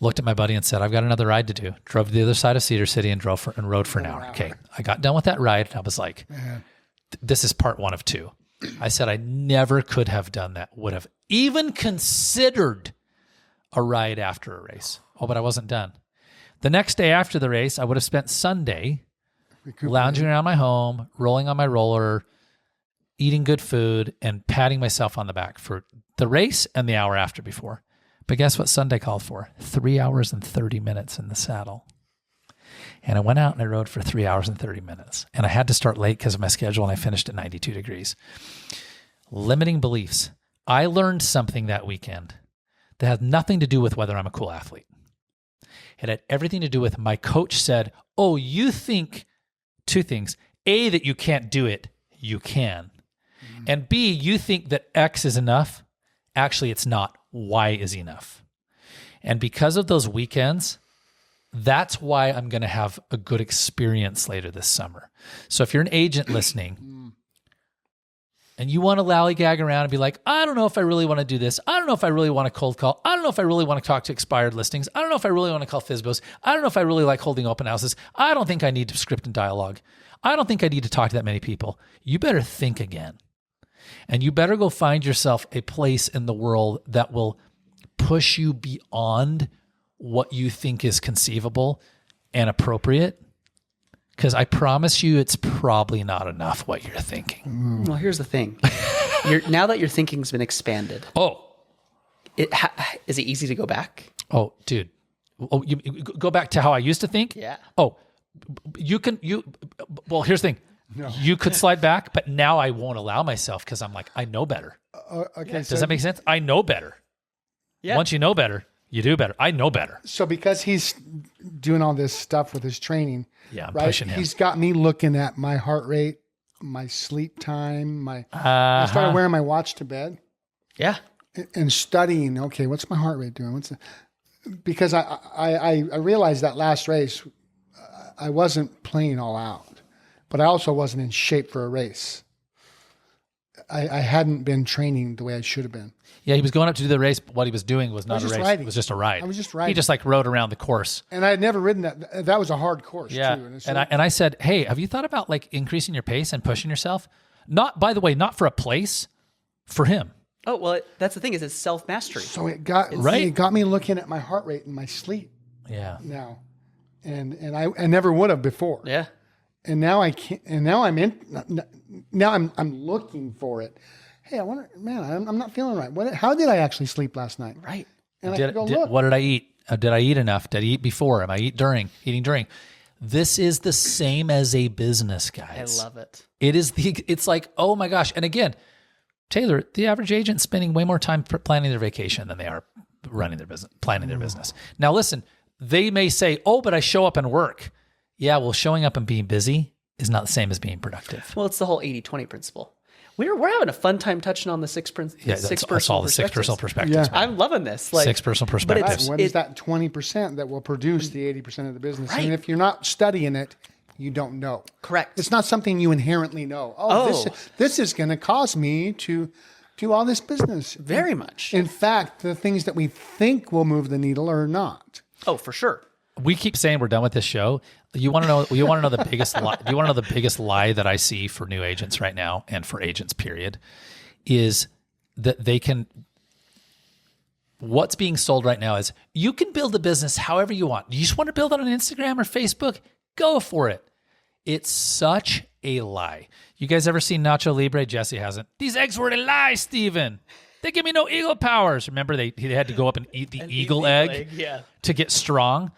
Looked at my buddy and said, I've got another ride to do. Drove to the other side of Cedar City and rode for an hour. Okay. I got done with that ride. And I was like, this is part 1 of 2. I said, I never could have done that, would have even considered a ride after a race. Oh, but I wasn't done. The next day after the race, I would have spent Sunday lounging around my home, rolling on my roller, eating good food, and patting myself on the back for the race and the hour after before. But guess what Sunday called for? 3 hours and 30 minutes in the saddle. And I went out and I rode for 3 hours and 30 minutes. And I had to start late because of my schedule, and I finished at 92 degrees. Limiting beliefs. I learned something that weekend that had nothing to do with whether I'm a cool athlete. It had everything to do with my coach said, oh, you think 2 things. A, that you can't do it. You can. And B, you think that X is enough. Actually, it's not. Y is enough. And because of those weekends, that's why I'm going to have a good experience later this summer. So if you're an agent listening and you want to lollygag around and be like, I don't know if I really want to do this. I don't know if I really want to cold call. I don't know if I really want to talk to expired listings. I don't know if I really want to call FSBOs. I don't know if I really like holding open houses. I don't think I need to script and dialogue. I don't think I need to talk to that many people. You better think again. And you better go find yourself a place in the world that will push you beyond what you think is conceivable and appropriate. Because I promise you, it's probably not enough what you're thinking. Well, here's the thing. Now that your thinking's been expanded. Is it easy to go back? Oh, dude. Oh, you go back to how I used to think? Yeah. Oh, well, here's the thing. No. You could slide back, but now I won't allow myself because I'm like, I know better. Okay. Does that make sense? I know better. Yeah. Once you know better, you do better. I know better. So because he's doing all this stuff with his training, I'm pushing him. He's got me looking at my heart rate, my sleep time, I started wearing my watch to bed. Yeah. And studying, okay, what's my heart rate doing? Because I realized that last race, I wasn't playing all out. But I also wasn't in shape for a race. I hadn't been training the way I should have been. Yeah, he was going up to do the race, but what he was doing was not a race. Riding. It was just a ride. I was just riding. He just like rode around the course. And I had never ridden that. That was a hard course too. And I said, hey, have you thought about like increasing your pace and pushing yourself? Not, by the way, not for a place, for him. Oh, well, that's the thing is it's self-mastery. So it got me looking at my heart rate and my sleep. Yeah. Now. And I never would have before. Yeah. And now I can't. And now I'm looking for it. Hey, I wonder, man, I'm not feeling right. How did I actually sleep last night? Right. And I can go look. What did I eat? Did I eat enough? Did I eat before? Am I eating during? This is the same as a business, guys. I love it. It's like, oh my gosh. And again, Taylor, the average agent's spending way more time planning their vacation than they are running their business, planning their business. Now listen, they may say, oh, but I show up and work. Yeah, well, showing up and being busy is not the same as being productive. Well, it's the whole 80-20 principle. We're having a fun time touching on the six personal perspectives. Yeah. I'm loving this. Like, six personal perspectives. What is that 20% that will produce the 80% of the business? Right. And if you're not studying it, you don't know. Correct. It's not something you inherently know. This is going to cause me to do all this business. Very much. In fact, the things that we think will move the needle are not. Oh, for sure. We keep saying we're done with this show. You want to know the biggest lie? Do you want to know the biggest lie that I see for new agents right now and for agents period is that they can, what's being sold right now is you can build a business however you want. You just want to build it on Instagram or Facebook? Go for it. It's such a lie. You guys ever seen Nacho Libre? Jesse hasn't. These eggs were a lie, Steven. They give me no eagle powers. Remember, he had to go up and eat the eagle egg to get strong.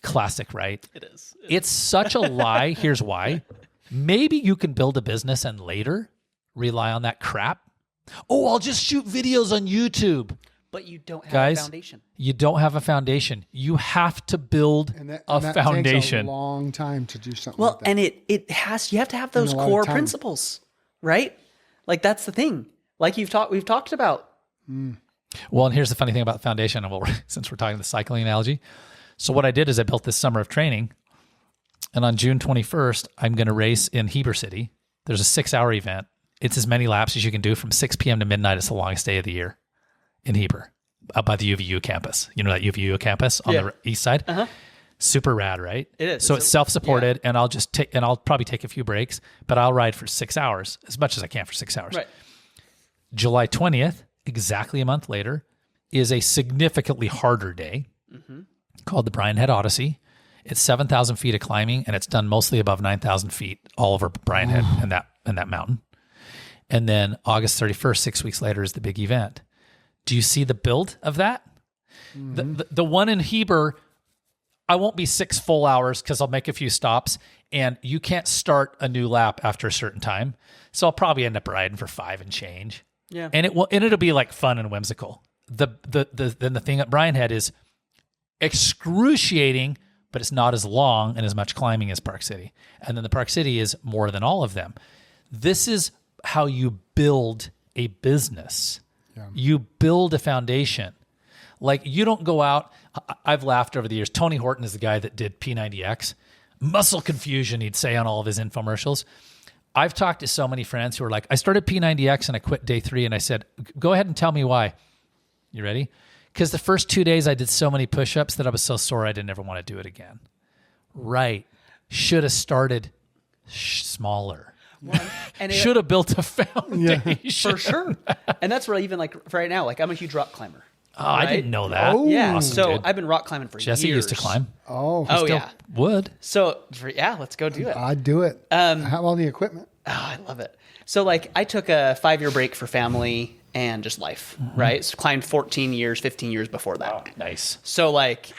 Classic, right? It is. It's such a lie. Here's why. Maybe you can build a business and later rely on that crap. Oh, I'll just shoot videos on YouTube. But you don't have Guys, a foundation. You don't have a foundation. You have to build a foundation. Takes a long time to do something Well, like that. and you have to have those a lot of core time. principles, right? Like that's the thing. Like we've talked about. Well, and here's the funny thing about foundation, and since we're talking the cycling analogy. So what I did is I built this summer of training, and on June 21st, I'm going to race in Heber City. There's a 6-hour event. It's as many laps as you can do from 6 p.m. to midnight. It's the longest day of the year in Heber, up by the UVU campus. You know that UVU campus on the east side? Uh-huh. Super rad, right? It is. So it's self-supported, and I'll probably take a few breaks, but I'll ride for 6 hours, as much as I can for 6 hours. Right. July 20th, exactly a month later, is a significantly harder day called the Brian Head Odyssey. It's 7,000 feet of climbing, and it's done mostly above 9,000 feet all over Brian Head and that mountain. And then August 31st, 6 weeks later, is the big event. Do you see the build of that? The one in Heber, I won't be 6 full hours because I'll make a few stops, and you can't start a new lap after a certain time. So I'll probably end up riding for 5 and change. Yeah. And it'll be like fun and whimsical. Then the thing at Brian Head is excruciating, but it's not as long and as much climbing as Park City. And then the Park City is more than all of them. This is how you build a business. Yeah. You build a foundation. Like you don't go out. I've laughed over the years. Tony Horton is the guy that did P90X. Muscle confusion, he'd say on all of his infomercials. I've talked to so many friends who are like, I started P90X and I quit day 3. And I said, go ahead and tell me why. You ready? Because the first 2 days I did so many push-ups that I was so sore I didn't ever want to do it again. Right. Should have started smaller. Well, and should have built a foundation. For sure. And that's where even like right now, like I'm a huge rock climber. Oh, right? I didn't know that. Oh. Yeah. Awesome, so dude. I've been rock climbing for Jesse years. used to climb. Oh, yeah. Would. So let's go do it. I'd do it. Have all the equipment. Oh, I love it. So like I took a 5-year break for family and just life, right? So climbed 14 years, 15 years before that. Wow, nice. So like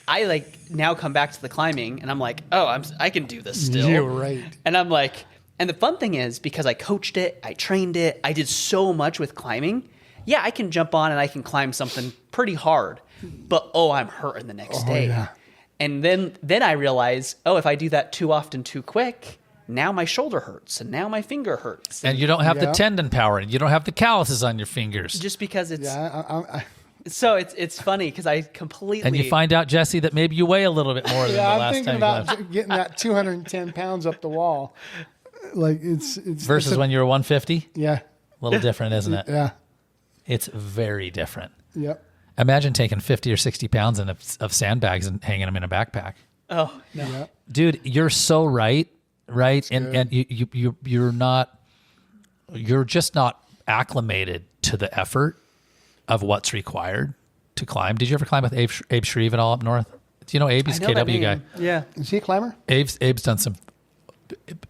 I like now come back to the climbing and I'm like, oh, I can do this still. You're right. And I'm like, and the fun thing is because I coached it, I trained it, I did so much with climbing. Yeah, I can jump on and I can climb something pretty hard, but I'm hurting the next day. Yeah. And then I realize, if I do that too often, too quick, now my shoulder hurts and now my finger hurts. And you don't have the tendon power and you don't have the calluses on your fingers. Just because it's Yeah, so it's funny because I completely and you find out, Jesse, that maybe you weigh a little bit more than the I'm last thinking time about you climbed. getting that 210 pounds up the wall. Like it's Versus when you were 150? Yeah. A little different, isn't it? Yeah. It's very different. Yep. Imagine taking 50 or 60 pounds of sandbags and hanging them in a backpack. Oh no, Yep. Dude, you're so right? And you're just not acclimated to the effort of what's required to climb. Did you ever climb with Abe Shreve at all up north? Do you know Abe? He's a KW guy. Yeah. Is he a climber? Abe's done some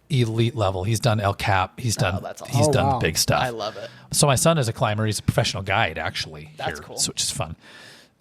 elite level. He's done El Cap. He's done that's awesome. he's Oh, done wow. big stuff. I love it. So my son is a climber. He's a professional guide actually. That's here, cool. so which is fun.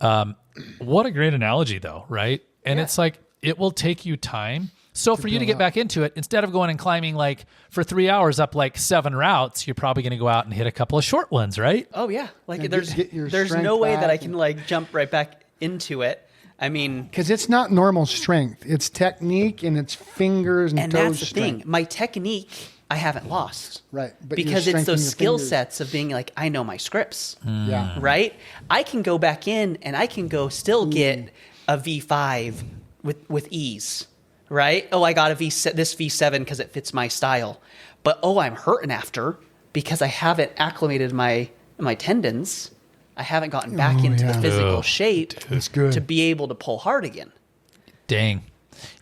What a great analogy though, right? And it's like, it will take you time. So for you to get back into it, instead of going and climbing like for 3 hours up like 7 routes, you're probably going to go out and hit a couple of short ones, right? Oh yeah. Like And there's get your there's strength no way that I back can like jump right back into it. I mean, Because it's not normal strength. It's technique and it's fingers and and toes that's the strength. thing. My technique, I haven't lost. Right. But your Because it's strength in those your skill fingers. sets of being like, I know my scripts. Yeah. Right? I can go back in and I can go still get a V5 with ease. Right? Oh, I got this V7 because it fits my style. But I'm hurting after because I haven't acclimated my tendons. I haven't gotten back into the physical shape That's good. to be able to pull hard again. Dang.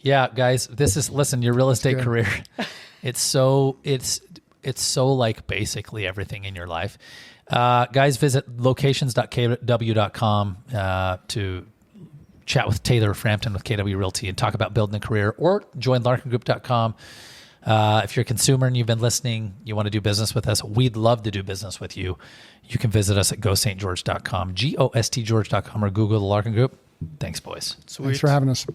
Yeah, guys, listen, your real estate career, it's so like basically everything in your life. Guys, visit locations.kw.com to chat with Taylor Frampton with KW Realty and talk about building a career, or join larkingroup.com. If you're a consumer and you've been listening, you want to do business with us, we'd love to do business with you. You can visit us at gostgeorge.com, GOSTgeorge.com, or Google the Larkin Group. Thanks, boys. Thanks for having us.